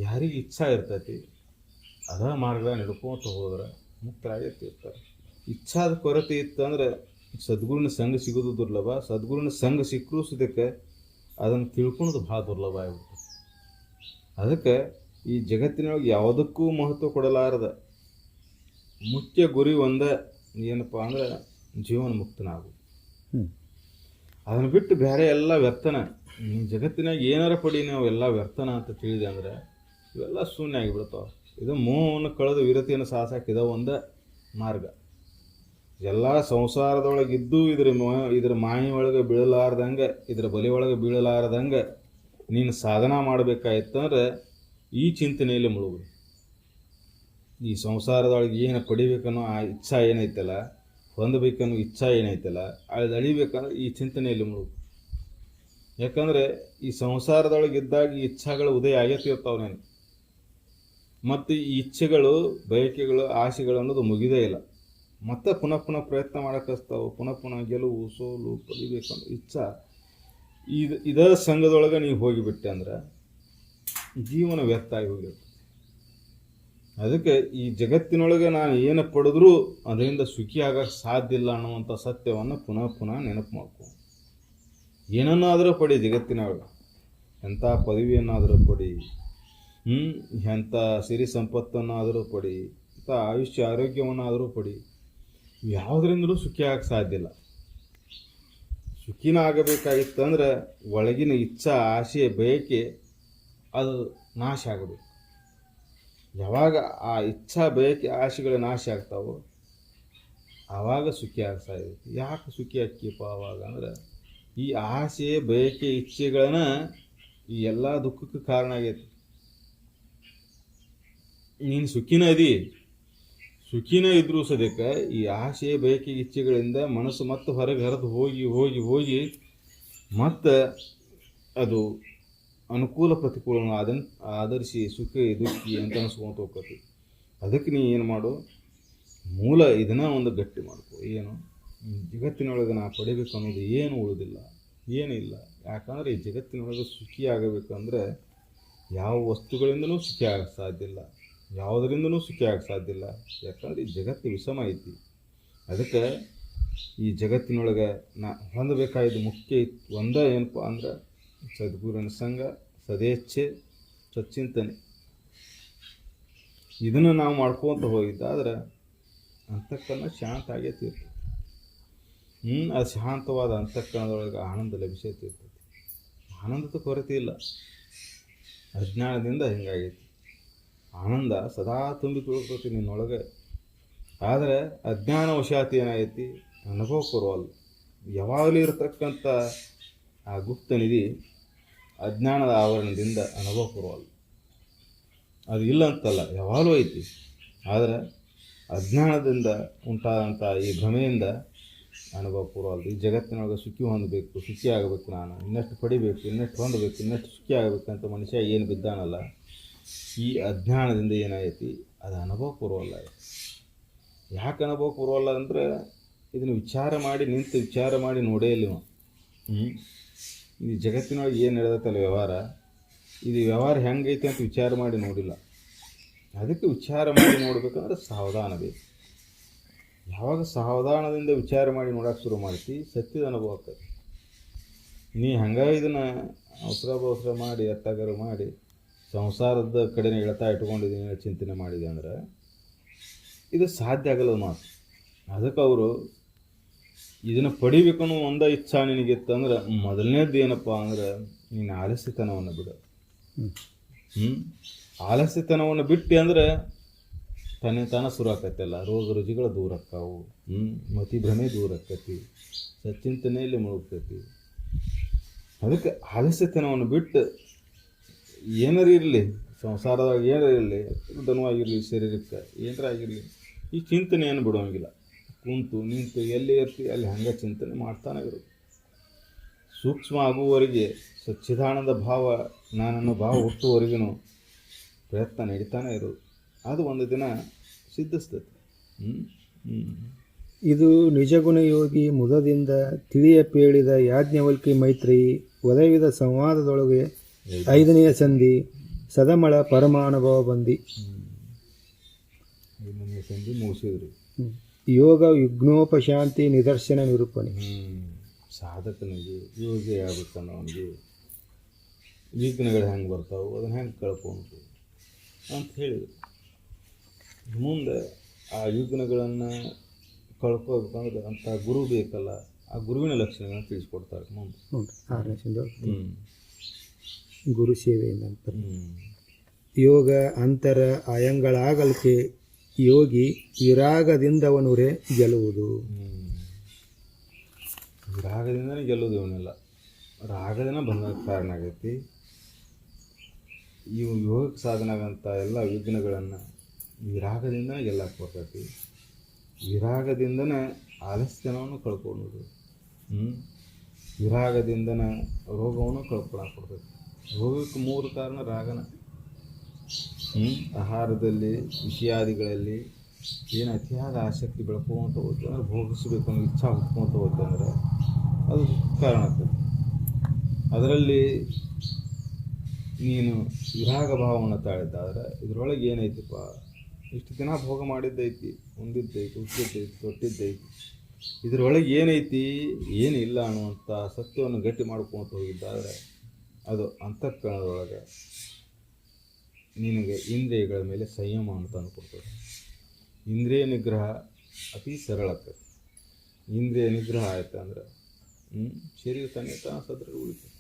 ಯಾರಿಗೆ ಇಚ್ಛಾ ಇರ್ತೈತಿ ಅದ ಮಾರ್ಗ ನಡ್ಕೊಂತ ಹೋದ್ರೆ ಮುಕ್ತರಾಗಿರ್ತಿರ್ತಾರೆ. ಇಚ್ಛಾದ ಕೊರತೆ ಇತ್ತಂದ್ರೆ ಸದ್ಗುರುನ ಸಂಘ ಸಿಗೋದು ದುರ್ಲಭ. ಸದ್ಗುರುನ ಸಂಘ ಸಿಕ್ಕರೂ ಸುದಕ್ಕೆ ಅದನ್ನು ತಿಳ್ಕೊಳೋದು ಭಾಳ ದುರ್ಲಭ ಆಗಿಬಿಡ್ತದೆ. ಅದಕ್ಕೆ ಈ ಜಗತ್ತಿನೊಳಗೆ ಯಾವುದಕ್ಕೂ ಮಹತ್ವ ಕೊಡಲಾರದ ಮುಖ್ಯ ಗುರಿ ಒಂದೇ ಏನಪ್ಪ ಅಂದ್ರೆ ಜೀವನ ಮುಕ್ತನಾಗು. ಅದನ್ನು ಬಿಟ್ಟು ಬೇರೆ ಎಲ್ಲ ವ್ಯರ್ಥನ. ಜಗತ್ತಿನಾಗ ಏನಾರ ಪಡಿ ನಾವು ಎಲ್ಲ ವ್ಯರ್ಥನ ಅಂತ ತಿಳಿದೆ ಅಂದ್ರೆ ಇವೆಲ್ಲ ಶೂನ್ಯ ಆಗಿಬಿಡ್ತಾವೆ. ಇದು ಮೋಹವನ್ನು ಕಳೆದು ವಿರತಿಯನ್ನು ಸಾಸಕ್ಕೆ ಇದೋ ಒಂದು ಮಾರ್ಗ. ಎಲ್ಲ ಸಂಸಾರದೊಳಗಿದ್ದು ಇದ್ರ ಮಾಯಿ ಒಳಗೆ ಬೀಳಲಾರ್ದಂಗೆ, ಇದ್ರ ಬಲಿ ಒಳಗೆ ಬೀಳಲಾರ್ದಂಗೆ ನೀನು ಸಾಧನ ಮಾಡಬೇಕಾಯ್ತಂದ್ರೆ ಈ ಚಿಂತನೆಯಲ್ಲಿ ಮುಳುಗು. ಈ ಸಂಸಾರದೊಳಗೆ ಏನು ಪಡಿಬೇಕನ್ನೋ ಆ ಇಚ್ಛಾ ಏನೈತಲ್ಲ, ಹೊಂದಬೇಕನ್ನೋ ಇಚ್ಛಾ ಏನೈತಲ್ಲ, ಅದು ಅಳಿಬೇಕಂದ್ರೆ ಈ ಚಿಂತನೆಯಲ್ಲಿ ಮುಳುಗು. ಯಾಕಂದರೆ ಈ ಸಂಸಾರದೊಳಗಿದ್ದಾಗ ಈ ಇಚ್ಛಾಗಳು ಉದಯ ಆಗತ್ತಿರ್ತಾವೆ ನಾನು, ಮತ್ತು ಈ ಇಚ್ಛೆಗಳು, ಬಯಕೆಗಳು, ಆಸೆಗಳು ಅನ್ನೋದು ಮುಗಿದೇ ಇಲ್ಲ. ಮತ್ತೆ ಪುನಃ ಪ್ರಯತ್ನ ಮಾಡೋಕ್ಕಿಸ್ತಾವೆ. ಪುನಃ ಗೆಲುವು ಸೋಲು ಪಡಿಬೇಕನ್ನೋ ಇಚ್ಛಾ ಇದರ ಸಂಘದೊಳಗೆ ನೀವು ಹೋಗಿಬಿಟ್ಟೆ ಅಂದ್ರೆ ಜೀವನ ವ್ಯರ್ಥ ಆಗಿ ಹೋಗಿರುತ್ತೆ. ಅದಕ್ಕೆ ಈ ಜಗತ್ತಿನೊಳಗೆ ನಾನು ಏನು ಪಡೆದ್ರೂ ಅದರಿಂದ ಸುಖಿ ಆಗಕ್ಕೆ ಸಾಧ್ಯ ಇಲ್ಲ ಅನ್ನುವಂಥ ಸತ್ಯವನ್ನು ಪುನಃ ನೆನಪು ಮಾಡ್ಕೊ. ಏನನ್ನಾದರೂ ಪಡಿ ಜಗತ್ತಿನೊಳಗೆ, ಎಂಥ ಪದವಿಯನ್ನಾದರೂ ಪಡಿ, ಎಂಥ ಸಿರಿ ಸಂಪತ್ತನ್ನಾದರೂ ಪಡಿ, ಇಂಥ ಆಯುಷ್ಯ ಆರೋಗ್ಯವನ್ನಾದರೂ ಪಡಿ, ಯಾವುದರಿಂದಲೂ ಸುಖಿ ಆಗಕ್ಕೆ ಸಾಧ್ಯ ಇಲ್ಲ. ಸುಖಿನ ಆಗಬೇಕಾಗಿತ್ತಂದ್ರೆ ಒಳಗಿನ ಇಚ್ಛಾ, ಆಸೆ, ಬಯಕೆ ಅದು ನಾಶ ಆಗಬೇಕು. ಯಾವಾಗ ಆ ಇಚ್ಛಾ, ಬಯಕೆ, ಆಸೆಗಳು ನಾಶ ಆಗ್ತಾವೋ ಆವಾಗ ಸುಖಿ ಆಗ್ತಾ ಇರುತ್ತೆ. ಯಾಕೆ ಸುಖಿ ಆಕ್ಕಿಯಪ್ಪ ಆವಾಗ ಅಂದ್ರೆ ಈ ಆಸೆ, ಬಯಕೆ, ಇಚ್ಛೆಗಳನ್ನ ಈ ಎಲ್ಲ ದುಃಖಕ್ಕೆ ಕಾರಣ ಆಗೈತಿ. ನೀನು ಸುಖಿನ ಇದ್ರೂ ಸದ್ಯಕ್ಕೆ ಈ ಆಸೆ, ಬಯಕೆ, ಇಚ್ಛೆಗಳಿಂದ ಮನಸ್ಸು ಮತ್ತೆ ಹೊರಗೆ ಹರಿದು ಹೋಗಿ ಮತ್ತೆ ಅದು ಅನುಕೂಲ ಪ್ರತಿಕೂಲವನ್ನು ಅದನ್ನು ಆಧರಿಸಿ ಸುಖಿ ದುಃಖಿ ಅಂತ ಅನಿಸ್ಕೊಂತ ಹೋಗ್ತತಿ. ಅದಕ್ಕೆ ನೀ ಏನು ಮಾಡು, ಮೂಲ ಇದನ್ನ ಒಂದು ಗಟ್ಟಿ ಮಾಡ್ಕೊ. ಏನು ಜಗತ್ತಿನೊಳಗೆ ನಾ ಪಡಿಬೇಕು ಅನ್ನೋದು ಏನು ಉಳಿದಿಲ್ಲ, ಏನಿಲ್ಲ. ಯಾಕಂದರೆ ಈ ಜಗತ್ತಿನೊಳಗೆ ಸುಖಿ ಆಗಬೇಕಂದ್ರೆ ಯಾವ ವಸ್ತುಗಳಿಂದನೂ ಸುಖಿ ಆಗಕ್ಕೆ ಸಾಧ್ಯ ಇಲ್ಲ, ಯಾವುದರಿಂದನೂ ಸುಖಿ ಆಗಕ್ಕೆ ಸಾಧ್ಯ ಇಲ್ಲ. ಯಾಕಂದರೆ ಈ ಜಗತ್ತು ವಿಷಮ ಐತಿ. ಅದಕ್ಕೆ ಈ ಜಗತ್ತಿನೊಳಗೆ ನಾ ಹೊಂದಬೇಕಾಗಿದ್ದು ಮುಖ್ಯ ಒಂದೇ ಏನಪ್ಪ ಅಂದ್ರೆ ಸದ್ಗುರುವಿನ ಸಂಘ, ಸದೇಚ್ಛೆ, ಸಚ್ಚಿಂತನೆ. ಇದನ್ನು ನಾವು ಮಾಡ್ಕೊತ ಹೋಗಿದ್ದಾದ್ರೆ ಅಂತಃಕರಣ ಶಾಂತ ಆಗೈತಿ ಇರ್ತದೆ. ಅದು ಶಾಂತವಾದ ಅಂತಃಕರಣದೊಳಗೆ ಆನಂದ ಲಭಿಸೈತಿ ಇರ್ತದೆ. ಆನಂದದ ಕೊರತೆ ಇಲ್ಲ. ಅಜ್ಞಾನದಿಂದ ಹಿಂಗಾಗೈತಿ. ಆನಂದ ಸದಾ ತುಂಬಿ ತುಳುಕ್ತೈತಿ ನಿನ್ನೊಳಗೆ. ಆದರೆ ಅಜ್ಞಾನ ವಶಾತಿ ಏನಾಗೈತಿ, ಅನುಭವ ಕೊರವಲ್ಲ. ಯಾವಾಗಲೂ ಇರತಕ್ಕಂಥ ಆ ಗುಪ್ತ ನಿಧಿ ಅಜ್ಞಾನದ ಆವರಣದಿಂದ ಅನುಭವ ಕೊರವಲ್ಲ. ಅದು ಇಲ್ಲ ಅಂತಲ್ಲ, ಯಾವಾಗಲೂ ಐತಿ. ಆದರೆ ಅಜ್ಞಾನದಿಂದ ಉಂಟಾದಂಥ ಈ ಭ್ರಮೆಯಿಂದ ಅನುಭವ ಪೂರ್ವಲ್ದು. ಈ ಜಗತ್ತಿನೊಳಗೆ ಸುಖಿ ಹೊಂದಬೇಕು, ಸುಖಿ ಆಗಬೇಕು, ನಾನು ಇನ್ನಷ್ಟು ಪಡಿಬೇಕು, ಇನ್ನಷ್ಟು ಹೊಂದಬೇಕು, ಇನ್ನಷ್ಟು ಸುಖಿ ಆಗಬೇಕಂತ ಮನುಷ್ಯ ಏನು ಬಿದ್ದಾನಲ್ಲ, ಈ ಅಜ್ಞಾನದಿಂದ ಏನಾಗೈತಿ, ಅದು ಅನುಭವ ಪೂರ್ವಲ್ಲ. ಯಾಕೆ ಅನುಭವ ಪೂರ್ವಲ್ಲ ಅಂದರೆ ಇದನ್ನು ವಿಚಾರ ಮಾಡಿ ನಿಂತು ವಿಚಾರ ಮಾಡಿ ನೋಡೇ ಇಲ್ಲ. ಈ ಜಗತ್ತಿನೊಳಗೆ ಏನು ನಡೆದತ್ತಲ್ಲ ವ್ಯವಹಾರ, ಇದು ವ್ಯವಹಾರ ಹೆಂಗೈತೆ ಅಂತ ವಿಚಾರ ಮಾಡಿ ನೋಡಿಲ್ಲ. ಅದಕ್ಕೆ ವಿಚಾರ ಮಾಡಿ ನೋಡ್ಬೇಕಂದ್ರೆ ಸಾವಧಾನ ಬೇಕು. ಯಾವಾಗ ಸಾವಧಾನದಿಂದ ವಿಚಾರ ಮಾಡಿ ನೋಡೋಕೆ ಶುರು ಮಾಡ್ತಿ, ಸತ್ಯದ ಅನುಭವ ಆಗ್ತದೆ. ನೀ ಹಂಗೆ ಇದನ್ನು ಅವಸರ ಮಾಡಿ ಎತ್ತಾಗರು ಮಾಡಿ ಸಂಸಾರದ ಕಡೆನೇ ಎಳ್ತಾ ಇಟ್ಕೊಂಡಿದ್ದೀನಿ ಚಿಂತನೆ ಮಾಡಿದೆ ಅಂದ್ರೆ ಇದು ಸಾಧ್ಯ ಆಗಲ್ಲ ಮಾತು. ಅದಕ್ಕೆ ಅವರು ಇದನ್ನು ಪಡಿಬೇಕು ಅನ್ನೋ ಒಂದೇ ಇಚ್ಛಾ ನಿನಗಿತ್ತಂದ್ರೆ ಮೊದಲನೇದ್ದು ಏನಪ್ಪ ಅಂದ್ರೆ ನೀನು ಆಲಸ್ಯತನವನ್ನು ಬಿಡು. ಆಲಸ್ಯತನವನ್ನು ಬಿಟ್ಟು ಅಂದ್ರೆ ತಾನ ಶುರು ಆಕೈತಲ್ಲ, ರೋಗ ರುಜಿಗಳು ದೂರ ಆಕ್ಕಾವು, ಮತಿ ಭ್ರಮೆ ದೂರ ಆಕೈತಿ, ಸಚ್ಚಿಂತನೆಯಲ್ಲಿ ಮುಳುಗ್ತೈತಿ. ಅದಕ್ಕೆ ಆಲಸ್ಯತನವನ್ನು ಬಿಟ್ಟು ಏನಾರು ಇರಲಿ ಸಂಸಾರದಾಗ, ಏನಾರು ಇರಲಿ, ಧನವಾಗಿರಲಿ, ಶರೀರಕ್ಕೆ ಏನಾರ ಆಗಿರಲಿ, ಈ ಚಿಂತನೆಯನ್ನು ಬಿಡೋಂಗಿಲ್ಲ. ಕುಂತು ನಿಂತು ಎಲ್ಲಿ ಇರ್ತಿ ಅಲ್ಲಿ ಹಂಗೆ ಚಿಂತನೆ ಮಾಡ್ತಾನೆ ಇರೋದು. ಸೂಕ್ಷ್ಮ ಆಗುವವರೆಗೆ ಸಚ್ಚಿದಾನಂದ ಭಾವ ನಾನನ್ನು ಭಾವ ಹುಟ್ಟುವವರೆಗೂ ಪ್ರಯತ್ನ ನಡೀತಾನೆ ಇರೋದು. ಅದು ಒಂದು ದಿನ ಸಿದ್ಧಿಸ್ತದೆ. ಇದು ನಿಜಗುಣ ಯೋಗಿ ಮುದದಿಂದ ತಿಳಿಯಪೇಳಿದ ಯಾಜ್ಞವಲ್ಕಿ ಮೈತ್ರಿ ಒದಗಿದ ಸಂವಾದದೊಳಗೆ 5ನೆಯ ಸಂಧಿ ಸದಮಳ ಪರಮಾನುಭವ ಬಂದಿ. 5ನೆಯ ಸಂಧಿ ಮುಗಿಸಿದ್ರಿ. ಯೋಗ ವಿಘ್ನೋಪಶಾಂತಿ ನಿದರ್ಶನ ನಿರೂಪಣೆ. ಸಾಧಕನಿಗೆ ಯೋಗಿ ಆಗ್ಬೇಕನ್ನೋನಿಗೆ ವಿಘ್ನಗಳು ಹೆಂಗೆ ಬರ್ತಾವೆ, ಅದನ್ನು ಹೆಂಗೆ ಕಳ್ಕೊಂಡು ಅಂತ ಹೇಳಿದ್ರು. ಮುಂದೆ ಆ ವಿಘ್ನಗಳನ್ನು ಕಳ್ಕೋಬೇಕಂದ್ರೆ ಅಂಥ ಗುರು ಬೇಕಲ್ಲ, ಆ ಗುರುವಿನ ಲಕ್ಷಣಗಳನ್ನು ತಿಳಿಸ್ಕೊಡ್ತಾರೆ ಮುಂದೆ. 6ನೇ ಸಂಧಿ ಗುರು ಸೇವೆಯಿಂದ. ಯೋಗ ಅಂತರ ಆಯಂಗಳಾಗಲಿಕ್ಕೆ ಯೋಗಿ ವಿರಾಗದಿಂದವನುರೆ ಗೆಲ್ಲುವುದು. ವಿರಾಗದಿಂದನೇ ಗೆಲ್ಲುವುದು ಇವನ್ನೆಲ್ಲ. ರಾಗದಿಂದ ಬಂದ ಕಾರಣ ಆಗೈತಿ. ಇವು ಯೋಗಕ್ಕೆ ಸಾಧನ ಆಗಂಥ ಎಲ್ಲ ವಿಘ್ನಗಳನ್ನು ವಿರಾಗದಿಂದನೇ ಗೆಲ್ಲಕ್ಕೆ ಬರ್ತೈತಿ. ವಿರಾಗದಿಂದನೇ ಆಲಸ್ಯನವನ್ನು ಕಳ್ಕೊಳ್ಳೋದು. ವಿರಾಗದಿಂದನೇ ರೋಗವನ್ನು ಕಳ್ಕೊಳಕ್ಕೆ ಬರ್ತೈತಿ. ರೋಗಕ್ಕೆ 3 ಕಾರಣ ರಾಗನ. ಆಹಾರದಲ್ಲಿ, ವಿಷಯಾದಿಗಳಲ್ಲಿ ಏನು ಅತಿಯಾದ ಆಸಕ್ತಿ ಬೆಳ್ಕೊಂತ ಹೋಗ್ತದೆ ಅಂದ್ರೆ, ಭೋಗಿಸಬೇಕು ಅನ್ನೋ ಇಚ್ಛಾ ಹುಟ್ಕೊಂತ ಹೋಗ್ತದೆ ಅಂದ್ರೆ ಅದು ಕಾರಣ ಆಗ್ತದೆ. ಅದರಲ್ಲಿ ನೀನು ವಿರಾಗ ಭಾವವನ್ನು ತಾಳಿದ್ದಾದ್ರೆ ಇದರೊಳಗೆ ಏನೈತಿಪ್ಪ, ಇಷ್ಟು ದಿನ ಭೋಗ ಮಾಡಿದ್ದೈತಿ, ಉಂಡಿದ್ದೈತಿ, ಉಟ್ಟಿದ್ದೈತಿ, ತೊಟ್ಟಿದ್ದೈತಿ, ಇದರೊಳಗೆ ಏನೈತಿ ಏನಿಲ್ಲ ಅನ್ನುವಂಥ ಸತ್ಯವನ್ನು ಗಟ್ಟಿ ಮಾಡ್ಕೊತ ಹೋಗಿದ್ದಾದ್ರೆ ಅದು ಅಂತಃಕರಣದೊಳಗೆ ನಿನಗೆ ಇಂದ್ರಿಯಗಳ ಮೇಲೆ ಸಂಯಮ ಅಂತ ಅಂದ್ಕೊಡ್ತದೆ. ಇಂದ್ರಿಯ ನಿಗ್ರಹ ಅತಿ ಸರಳ ಆಗ್ತದೆ. ಇಂದ್ರಿಯ ನಿಗ್ರಹ ಆಯ್ತು ಅಂದ್ರೆ ಶರೀರ ತಾನೇ ಸದೃಢ ಉಳಿತದೆ.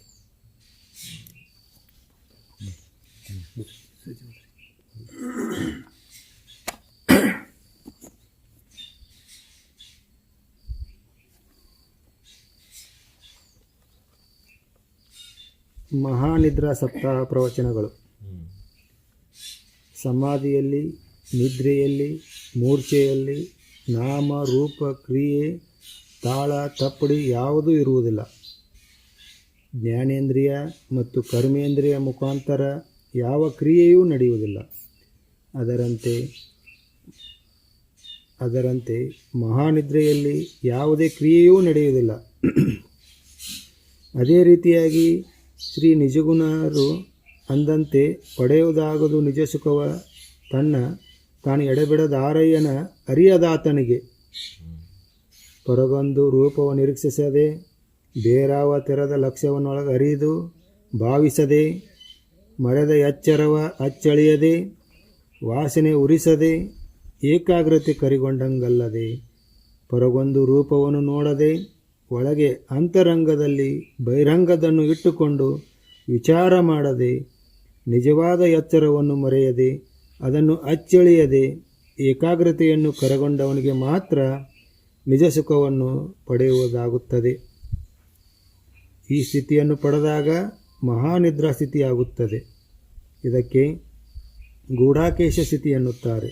ಮಹಾನಿದ್ರಾ ಸಪ್ತಾಹ ಪ್ರವಚನಗಳು. ಸಮಾಧಿಯಲ್ಲಿ, ನಿದ್ರೆಯಲ್ಲಿ, ಮೂರ್ಛೆಯಲ್ಲಿ ನಾಮ ರೂಪ ಕ್ರಿಯೆ ತಾಳ ತಪ್ಪಡಿ ಯಾವುದೂ ಇರುವುದಿಲ್ಲ. ಜ್ಞಾನೇಂದ್ರಿಯ ಮತ್ತು ಕರ್ಮೇಂದ್ರಿಯ ಮುಖಾಂತರ ಯಾವ ಕ್ರಿಯೆಯೂ ನಡೆಯುವುದಿಲ್ಲ. ಅದರಂತೆ ಮಹಾನಿದ್ರೆಯಲ್ಲಿ ಯಾವುದೇ ಕ್ರಿಯೆಯೂ ನಡೆಯುವುದಿಲ್ಲ. ಅದೇ ರೀತಿಯಾಗಿ ಶ್ರೀ ನಿಜಗುಣರು ಅಂದಂತೆ ಪಡೆಯುವುದಾಗದು ನಿಜ ಸುಖವ ತಾನು ಎಡೆಬಿಡದಾರಯ್ಯನ ಅರಿಯದಾತನಿಗೆ ಹೊರಗೊಂದು ರೂಪವ ನಿರೀಕ್ಷಿಸದೆ, ಬೇರಾವ ತೆರದ ಲಕ್ಷ್ಯವನ್ನೊಳಗೆ ಅರಿದು ಭಾವಿಸದೆ, ಮರೆದ ಎಚ್ಚರವ ಅಚ್ಚಳಿಯದೆ, ವಾಸನೆ ಉರಿಸದೆ, ಏಕಾಗ್ರತೆ ಕರಿಗೊಂಡಂಗಲ್ಲದೆ ಹೊರಗೊಂದು ರೂಪವನ್ನು ನೋಡದೆ ಒಳಗೆ ಅಂತರಂಗದಲ್ಲಿ ಬಹಿರಂಗದನ್ನು ಇಟ್ಟುಕೊಂಡು ವಿಚಾರ ಮಾಡದೆ ನಿಜವಾದ ಎಚ್ಚರವನ್ನು ಮರೆಯದೆ ಅದನ್ನು ಅಚ್ಚಳಿಯದೆ ಏಕಾಗ್ರತೆಯನ್ನು ಕರಗೊಂಡವನಿಗೆ ಮಾತ್ರ ನಿಜ ಸುಖವನ್ನು ಪಡೆಯುವುದಾಗುತ್ತದೆ. ಈ ಸ್ಥಿತಿಯನ್ನು ಪಡೆದಾಗ ಮಹಾನಿದ್ರಾ ಸ್ಥಿತಿಯಾಗುತ್ತದೆ. ಇದಕ್ಕೆ ಗೂಢಾಕೇಶ ಸ್ಥಿತಿ ಎನ್ನುತ್ತಾರೆ.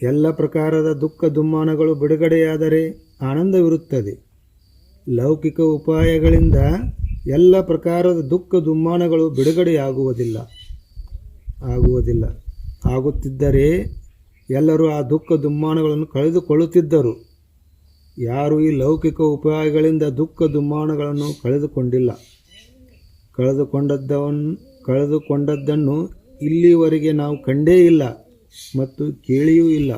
ಎಲ್ಲ ಪ್ರಕಾರದ ದುಃಖ ದುಮ್ಮಾನಗಳು ಬಿಡುಗಡೆಯಾದರೆ ಆನಂದವಿರುತ್ತದೆ. ಲೌಕಿಕ ಉಪಾಯಗಳಿಂದ ಎಲ್ಲ ಪ್ರಕಾರದ ದುಃಖ ದುಮ್ಮಾನಗಳು ಬಿಡುಗಡೆಯಾಗುವುದಿಲ್ಲ. ಆಗುತ್ತಿದ್ದರೆ ಎಲ್ಲರೂ ಆ ದುಃಖ ದುಮ್ಮಾನಗಳನ್ನು ಕಳೆದುಕೊಳ್ಳುತ್ತಿದ್ದರು. ಯಾರು ಈ ಲೌಕಿಕ ಉಪಾಯಗಳಿಂದ ದುಃಖ ದುಮ್ಮಾನಗಳನ್ನು ಕಳೆದುಕೊಂಡಿಲ್ಲ. ಕಳೆದುಕೊಂಡದ್ದನ್ನು ಇಲ್ಲಿವರೆಗೆ ನಾವು ಕಂಡೇ ಇಲ್ಲ ಮತ್ತು ಕೇಳಿಯೂ ಇಲ್ಲ.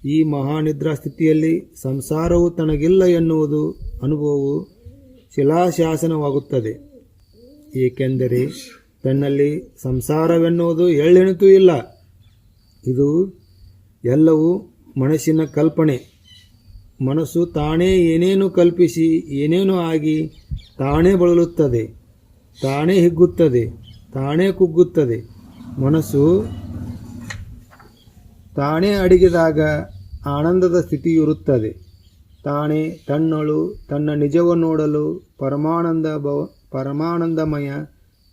ಈ ಮಹಾನಿದ್ರಾ ಸ್ಥಿತಿಯಲ್ಲಿ ಸಂಸಾರವು ತನಗಿಲ್ಲ ಎನ್ನುವುದು ಅನುಭವವು ಶಿಲಾಶಾಸನವಾಗುತ್ತದೆ. ಏಕೆಂದರೆ ತನ್ನಲ್ಲಿ ಸಂಸಾರವೆನ್ನುವುದು ಎಳ್ಳೆಣಿತೂ ಇಲ್ಲ. ಇದು ಎಲ್ಲವೂ ಮನಸ್ಸಿನ ಕಲ್ಪನೆ. ಮನಸ್ಸು ತಾನೇ ಏನೇನು ಕಲ್ಪಿಸಿ ಏನೇನು ಆಗಿ ತಾನೇ ಬಳಲುತ್ತದೆ, ತಾನೇ ಹಿಗ್ಗುತ್ತದೆ, ತಾನೇ ಕುಗ್ಗುತ್ತದೆ. ಮನಸ್ಸು ತಾನೇ ಅಡಗಿದಾಗ ಆನಂದದ ಸ್ಥಿತಿಯಿರುತ್ತದೆ. ತಾನೇ ತನ್ನಳು ತನ್ನ ನಿಜವನ್ನು ನೋಡಲು ಪರಮಾನಂದಮಯ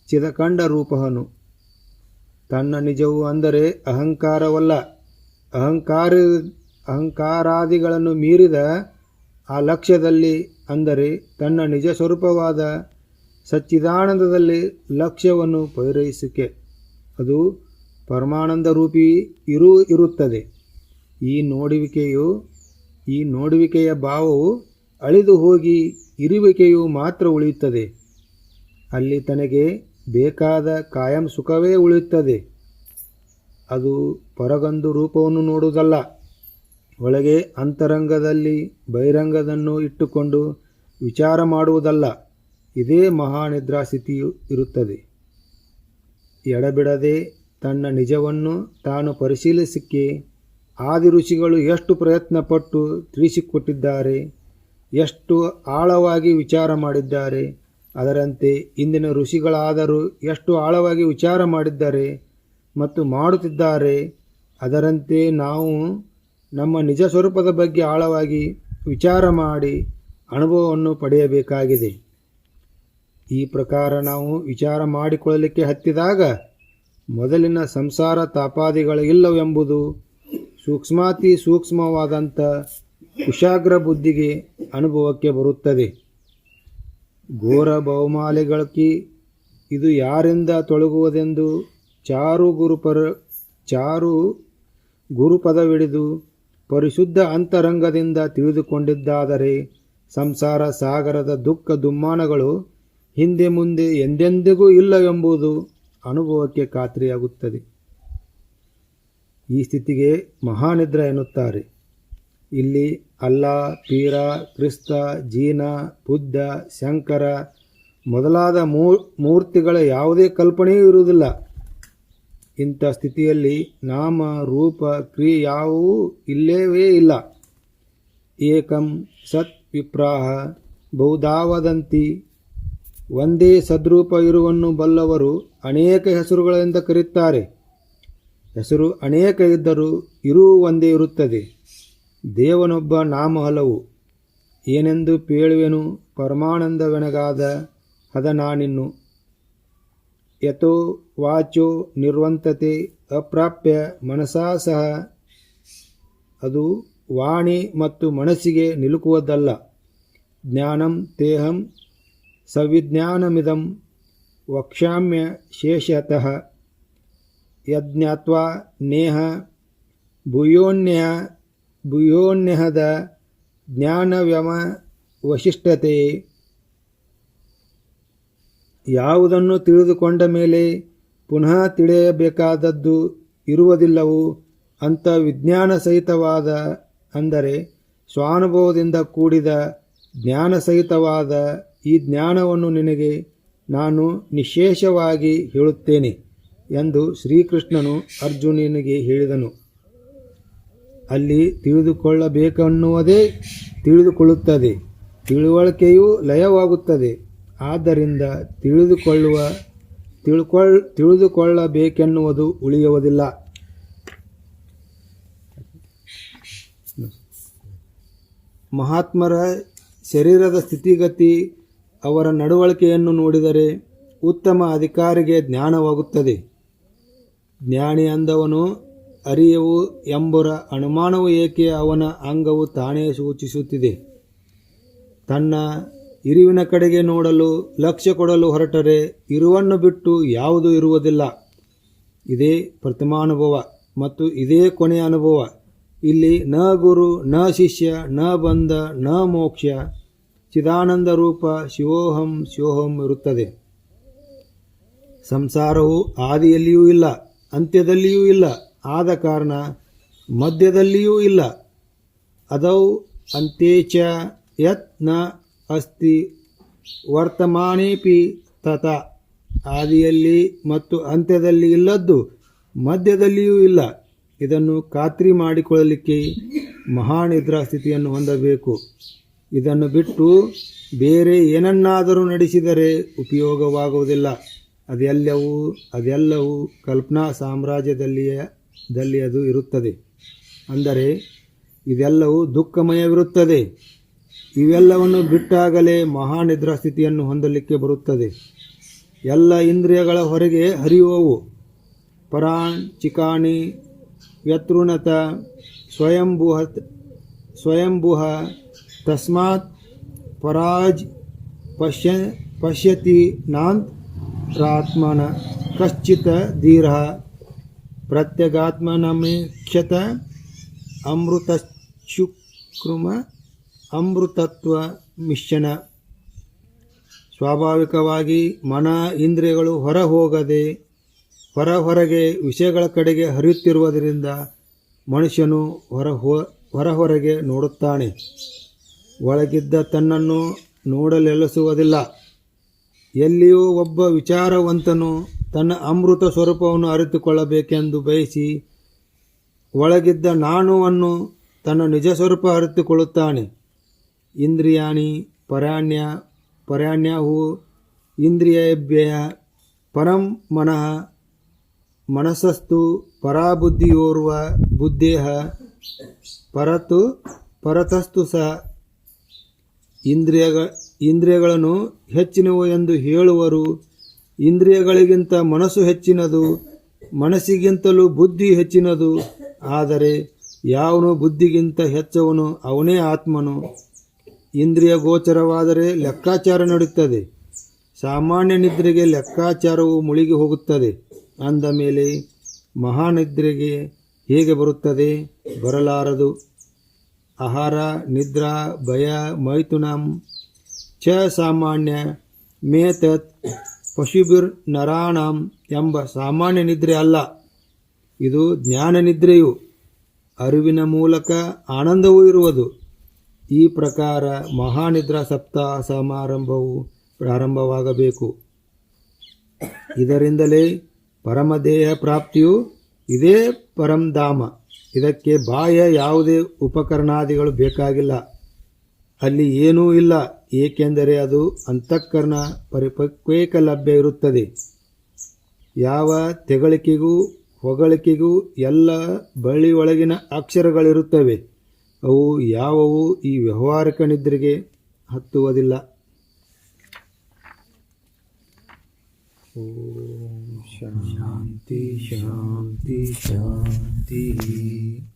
ಚಿದಖಂಡ ರೂಪಹನು. ತನ್ನ ನಿಜವು ಅಂದರೆ ಅಹಂಕಾರವಲ್ಲ. ಅಹಂಕಾರಾದಿಗಳನ್ನು ಮೀರಿದ ಆ ಲಕ್ಷ್ಯದಲ್ಲಿ, ಅಂದರೆ ತನ್ನ ನಿಜ ಸ್ವರೂಪವಾದ ಸಚ್ಚಿದಾನಂದದಲ್ಲಿ ಲಕ್ಷ್ಯವನ್ನು ಪೂರೈಸಿಕೆ. ಅದು ಪರಮಾನಂದ ರೂಪಿ ಇರುತ್ತದೆ. ಈ ನೋಡುವಿಕೆಯ ಭಾವವು ಅಳಿದು ಹೋಗಿ ಇರುವಿಕೆಯು ಮಾತ್ರ ಉಳಿಯುತ್ತದೆ. ಅಲ್ಲಿ ತನಗೆ ಬೇಕಾದ ಕಾಯಂ ಸುಖವೇ ಉಳಿಯುತ್ತದೆ. ಅದು ಹೊರಗೊಂದು ರೂಪವನ್ನು ನೋಡುವುದಲ್ಲ, ಒಳಗೆ ಅಂತರಂಗದಲ್ಲಿ ಬಹಿರಂಗದನ್ನು ಇಟ್ಟುಕೊಂಡು ವಿಚಾರ ಮಾಡುವುದಲ್ಲ. ಇದೇ ಮಹಾನಿದ್ರಾ ಸ್ಥಿತಿಯು ಇರುತ್ತದೆ. ಎಡಬಿಡದೆ ತನ್ನ ನಿಜವನ್ನು ತಾನು ಪರಿಶೀಲಿಸಿಕೆ ಆದಿ ಋಷಿಗಳು ಎಷ್ಟು ಪ್ರಯತ್ನಪಟ್ಟು ತಿಳಿಸಿಕೊಟ್ಟಿದ್ದಾರೆ, ಎಷ್ಟು ಆಳವಾಗಿ ವಿಚಾರ ಮಾಡಿದ್ದಾರೆ. ಅದರಂತೆ ಇಂದಿನ ಋಷಿಗಳಾದರೂ ಎಷ್ಟು ಆಳವಾಗಿ ವಿಚಾರ ಮಾಡಿದ್ದಾರೆ ಮತ್ತು ಮಾಡುತ್ತಿದ್ದಾರೆ. ಅದರಂತೆ ನಾವು ನಮ್ಮ ನಿಜ ಸ್ವರೂಪದ ಬಗ್ಗೆ ಆಳವಾಗಿ ವಿಚಾರ ಮಾಡಿ ಅನುಭವವನ್ನು ಪಡೆಯಬೇಕಾಗಿದೆ. ಈ ಪ್ರಕಾರ ನಾವು ವಿಚಾರ ಮಾಡಿಕೊಳ್ಳಲಿಕ್ಕೆ ಹತ್ತಿದಾಗ ಮೊದಲಿನ ಸಂಸಾರ ತಾಪಾದಿಗಳು ಇಲ್ಲವೆಂಬುದು ಸೂಕ್ಷ್ಮಾತಿ ಸೂಕ್ಷ್ಮವಾದಂಥ ಕುಶಾಗ್ರ ಬುದ್ಧಿಗೆ ಅನುಭವಕ್ಕೆ ಬರುತ್ತದೆ. ಘೋರ ಬಹುಮಾಲೆಗಳಕ್ಕೆ ಇದು ಯಾರಿಂದ ತೊಳಗುವುದೆಂದು ಚಾರು ಗುರುಪದವಿಡಿದು ಪರಿಶುದ್ಧ ಅಂತರಂಗದಿಂದ ತಿಳಿದುಕೊಂಡಿದ್ದಾದರೆ ಸಂಸಾರ ಸಾಗರದ ದುಃಖ ದುಮ್ಮಾನಗಳು ಹಿಂದೆ ಮುಂದೆ ಎಂದೆಂದಿಗೂ ಇಲ್ಲವೆಂಬುದು ಅನುಭವಕ್ಕೆ ಖಾತ್ರಿಯಾಗುತ್ತದೆ. ಈ ಸ್ಥಿತಿಗೆ ಮಹಾನಿದ್ರಾ ಎನ್ನುತ್ತಾರೆ. ಇಲ್ಲಿ ಅಲ್ಲಾ, ಪೀರ, ಕ್ರಿಸ್ತ, ಜೀನ, ಬುದ್ಧ, ಶಂಕರ ಮೊದಲಾದ ಮೂರ್ತಿಗಳ ಯಾವುದೇ ಕಲ್ಪನೆಯೂ ಇರುವುದಿಲ್ಲ. ಇಂಥ ಸ್ಥಿತಿಯಲ್ಲಿ ನಾಮ ರೂಪ ಕ್ರಿಯೆ ಯಾವುವೂ ಇಲ್ಲವೇ ಇಲ್ಲ. ಏಕಂ ಸತ್ ವಿಪ್ರಾಹ ಬಹುಧಾವದಂತಿ. ಒಂದೇ ಸದ್ರೂಪ ಇರುವನ್ನು ಬಲ್ಲವರು ಅನೇಕ ಹೆಸರುಗಳಿಂದ ಕರೆಯುತ್ತಾರೆ. ಹೆಸರು ಅನೇಕ ಇದ್ದರೂ ಇರುವ ಒಂದೇ ಇರುತ್ತದೆ. ದೇವನೊಬ್ಬ, ನಾಮ ಹಲವು. ಏನೆಂದು ಪೇಳುವೆನು ಪರಮಾನಂದವೆನಗಾದ ಹದ ನಾನಿನ್ನು. ಯಥೋ ವಾಚೋ ನಿರ್ವಂತತೆ ಅಪ್ರಾಪ್ಯ ಮನಸಾ ಸಹ. ಅದು ವಾಣಿ ಮತ್ತು ಮನಸ್ಸಿಗೆ ನಿಲುಕುವುದಲ್ಲ. ಜ್ಞಾನಂ ತೇಹಂ ಸವಿಜ್ಞಾನಮಿದಂ ವಕ್ಷ್ಯಾಮ್ಯ ಶೇಷತಃ. ಯಜ್ಞಾತ್ವಾ ನೇಹ ಭೂಯೋನ್ಯಹದ ಜ್ಞಾನವ್ಯಮ ವಶಿಷ್ಠತೆ. ಯಾವುದನ್ನು ತಿಳಿದುಕೊಂಡ ಮೇಲೆ ಪುನಃ ತಿಳಿಯಬೇಕಾದದ್ದು ಇರುವುದಿಲ್ಲವೋ ಅಂಥ ವಿಜ್ಞಾನ ಸಹಿತವಾದ, ಅಂದರೆ ಸ್ವಾನುಭವದಿಂದ ಕೂಡಿದ ಜ್ಞಾನ ಸಹಿತವಾದ ಈ ಜ್ಞಾನವನ್ನು ನಿನಗೆ ನಾನು ನಿಶ್ಶೇಷವಾಗಿ ಹೇಳುತ್ತೇನೆ ಎಂದು ಶ್ರೀಕೃಷ್ಣನು ಅರ್ಜುನನಿಗೆ ಹೇಳಿದನು. ಅಲ್ಲಿ ತಿಳಿದುಕೊಳ್ಳಬೇಕೆನ್ನುವುದೇ ತಿಳಿದುಕೊಳ್ಳುತ್ತದೆ. ತಿಳುವಳಿಕೆಯು ಲಯವಾಗುತ್ತದೆ. ಆದ್ದರಿಂದ ತಿಳಿದುಕೊಳ್ಳಬೇಕೆನ್ನುವುದು ಉಳಿಯುವುದಿಲ್ಲ. ಮಹಾತ್ಮರ ಶರೀರದ ಸ್ಥಿತಿಗತಿ, ಅವರ ನಡವಳಿಕೆಯನ್ನು ನೋಡಿದರೆ ಉತ್ತಮ ಅಧಿಕಾರಿಗೆ ಜ್ಞಾನವಾಗುತ್ತದೆ. ಜ್ಞಾನಿ ಅಂದವನು ಅರಿಯವು ಎಂಬುರ ಅನುಮಾನವು ಏಕೆ ಅವನ ಅಂಗವು ತಾನೇ ಸೂಚಿಸುತ್ತಿದೆ. ತನ್ನ ಇರುವಿನ ಕಡೆಗೆ ನೋಡಲು ಲಕ್ಷ್ಯ ಕೊಡಲು ಹೊರಟರೆ ಇರುವನ್ನು ಬಿಟ್ಟು ಯಾವುದೂ ಇರುವುದಿಲ್ಲ. ಇದೇ ಪ್ರಥಮಾನುಭವ ಮತ್ತು ಇದೇ ಕೊನೆಯ ಅನುಭವ. ಇಲ್ಲಿ ನ ಗುರು, ನ ಶಿಷ್ಯ, ನ ಬಂಧ, ನ ಮೋಕ್ಷ, ಚಿದಾನಂದ ರೂಪ ಶಿವೋಹಂ ಶಿವೋಹಂ ಇರುತ್ತದೆ. ಸಂಸಾರವು ಆದಿಯಲ್ಲಿಯೂ ಇಲ್ಲ, ಅಂತ್ಯದಲ್ಲಿಯೂ ಇಲ್ಲ, ಆದ ಕಾರಣ ಮಧ್ಯದಲ್ಲಿಯೂ ಇಲ್ಲ. ಅದೌ ಅಂತ್ಯೇಚ ಯತ್ ನ ಅಸ್ತಿ ವರ್ತಮಾನೇಪಿ ತಥಾ. ಆದಿಯಲ್ಲಿ ಮತ್ತು ಅಂತ್ಯದಲ್ಲಿ ಇಲ್ಲದ್ದು ಮಧ್ಯದಲ್ಲಿಯೂ ಇಲ್ಲ. ಇದನ್ನು ಖಾತ್ರಿ ಮಾಡಿಕೊಳ್ಳಲಿಕ್ಕೆ ಮಹಾನಿದ್ರಾ ಸ್ಥಿತಿಯನ್ನು ಹೊಂದಬೇಕು. ಇದನ್ನು ಬಿಟ್ಟು ಬೇರೆ ಏನನ್ನಾದರೂ ನಡೆಸಿದರೆ ಉಪಯೋಗವಾಗುವುದಿಲ್ಲ. ಅದೆಲ್ಲವೂ ಕಲ್ಪನಾ ಸಾಮ್ರಾಜ್ಯದಲ್ಲಿ ಅದು ಇರುತ್ತದೆ. ಅಂದರೆ ಇದೆಲ್ಲವೂ ದುಃಖಮಯವಿರುತ್ತದೆ. ಇವೆಲ್ಲವನ್ನು ಬಿಟ್ಟಾಗಲೇ ಮಹಾನಿದ್ರಾ ಸ್ಥಿತಿಯನ್ನು ಹೊಂದಲಿಕ್ಕೆ ಬರುತ್ತದೆ. ಎಲ್ಲ ಇಂದ್ರಿಯಗಳ ಹೊರಗೆ ಹರಿಯುವವು. ಪರಾಣ್ ಚಿಕಾಣಿ ವ್ಯತೃಣತ ಸ್ವಯಂಭುಃ ತಸ್ಮಾತ್ ಪರಾಜ್ ಪಶ್ಯತಿ ನಾಂತರಾತ್ಮನ ಕಶ್ಚಿತ್ ಧೀರಃ ಪ್ರತ್ಯಗಾತ್ಮನಮೇಕ್ಷತ ಅಮೃತಶುಕ್ರಮ ಅಮೃತತ್ವ ಮಿಶ್ರಣ. ಸ್ವಾಭಾವಿಕವಾಗಿ ಮನ ಇಂದ್ರಿಯಗಳು ಹೊರಗೆ ವಿಷಯಗಳ ಕಡೆಗೆ ಹರಿಯುತ್ತಿರುವುದರಿಂದ ಮನುಷ್ಯನು ಹೊರಗೆ ನೋಡುತ್ತಾನೆ. ಒಳಗಿದ್ದ ತನ್ನನ್ನು ನೋಡಲೆಲಸುವುದಿಲ್ಲ. ಎಲ್ಲಿಯೂ ಒಬ್ಬ ವಿಚಾರವಂತನು ತನ್ನ ಅಮೃತ ಸ್ವರೂಪವನ್ನು ಅರಿತುಕೊಳ್ಳಬೇಕೆಂದು ಬಯಸಿ ಒಳಗಿದ್ದ ನಾನುವನ್ನು ತನ್ನ ನಿಜ ಸ್ವರೂಪ ಅರಿತುಕೊಳ್ಳುತ್ತಾನೆ. ಇಂದ್ರಿಯಾಣಿ ಪರಾಣ್ಯಾಹು ಇಂದ್ರಿಯೇಭ್ಯ ಪರಂ ಮನಸ್ಸಸ್ತು ಪರಾಬುದ್ಧಿಯೋರ್ವ ಬುದ್ಧೇಹ ಪರತಸ್ತು ಸ. ಇಂದ್ರಿಯಗಳನ್ನು ಹೆಚ್ಚಿನವು ಎಂದು ಹೇಳುವರು. ಇಂದ್ರಿಯಗಳಿಗಿಂತ ಮನಸ್ಸು ಹೆಚ್ಚಿನದು, ಮನಸ್ಸಿಗಿಂತಲೂ ಬುದ್ಧಿ ಹೆಚ್ಚಿನದು. ಆದರೆ ಯಾವನು ಬುದ್ಧಿಗಿಂತ ಹೆಚ್ಚವನು ಅವನೇ ಆತ್ಮನು. ಇಂದ್ರಿಯ ಗೋಚರವಾದರೆ ಲೆಕ್ಕಾಚಾರ ನಡೆಯುತ್ತದೆ. ಸಾಮಾನ್ಯ ನಿದ್ರೆಗೆ ಲೆಕ್ಕಾಚಾರವು ಮುಳುಗಿ ಹೋಗುತ್ತದೆ. ಅಂದ ಮೇಲೆ ಮಹಾನಿದ್ರೆಗೆ ಹೇಗೆ ಬರುತ್ತದೆ? ಬರಲಾರದು. ಆಹಾರ, ನಿದ್ರಾ, ಭಯ, ಮೈಥುನಂ ಚ ಸಾಮಾನ್ಯ ಮೇತತ್ ಪಶುಭಿರ್ ನರಾಣಂ ಎಂಬ ಸಾಮಾನ್ಯ ನಿದ್ರೆ ಅಲ್ಲ. ಇದು ಜ್ಞಾನ ನಿದ್ರೆಯು. ಅರಿವಿನ ಮೂಲಕ ಆನಂದವೂ ಇರುವುದು. ಈ ಪ್ರಕಾರ ಮಹಾನಿದ್ರಾ ಸಪ್ತಾಹ ಸಮಾರಂಭವು ಪ್ರಾರಂಭವಾಗಬೇಕು. ಇದರಿಂದಲೇ ಪರಮದೇಹ ಪ್ರಾಪ್ತಿಯು. ಇದೇ ಪರಂಧಾಮ. ಇದಕ್ಕೆ ಬಾಹ್ಯ ಯಾವುದೇ ಉಪಕರಣಾದಿಗಳು ಬೇಕಾಗಿಲ್ಲ. ಅಲ್ಲಿ ಏನೂ ಇಲ್ಲ, ಏಕೆಂದರೆ ಅದು ಅಂತಃಕರಣ ಪರಿಪಕ್ವಕ್ಕೆ ಲಭ್ಯ ಇರುತ್ತದೆ. ಯಾವ ತೆಗಳಿಕೆಗೂ ಹೊಗಳಿಕೆಗೂ ಎಲ್ಲ ಬಳ್ಳಿಯೊಳಗಿನ ಅಕ್ಷರಗಳಿರುತ್ತವೆ. ಅವು ಯಾವುವು ಈ ವ್ಯಾವಹಾರಿಕ ನಿದ್ರೆಗೆ ಹತ್ತುವುದಿಲ್ಲ. ಓಂ ಶಾಂತಿ ಶಾಂತಿ ಶಾಂತಿ.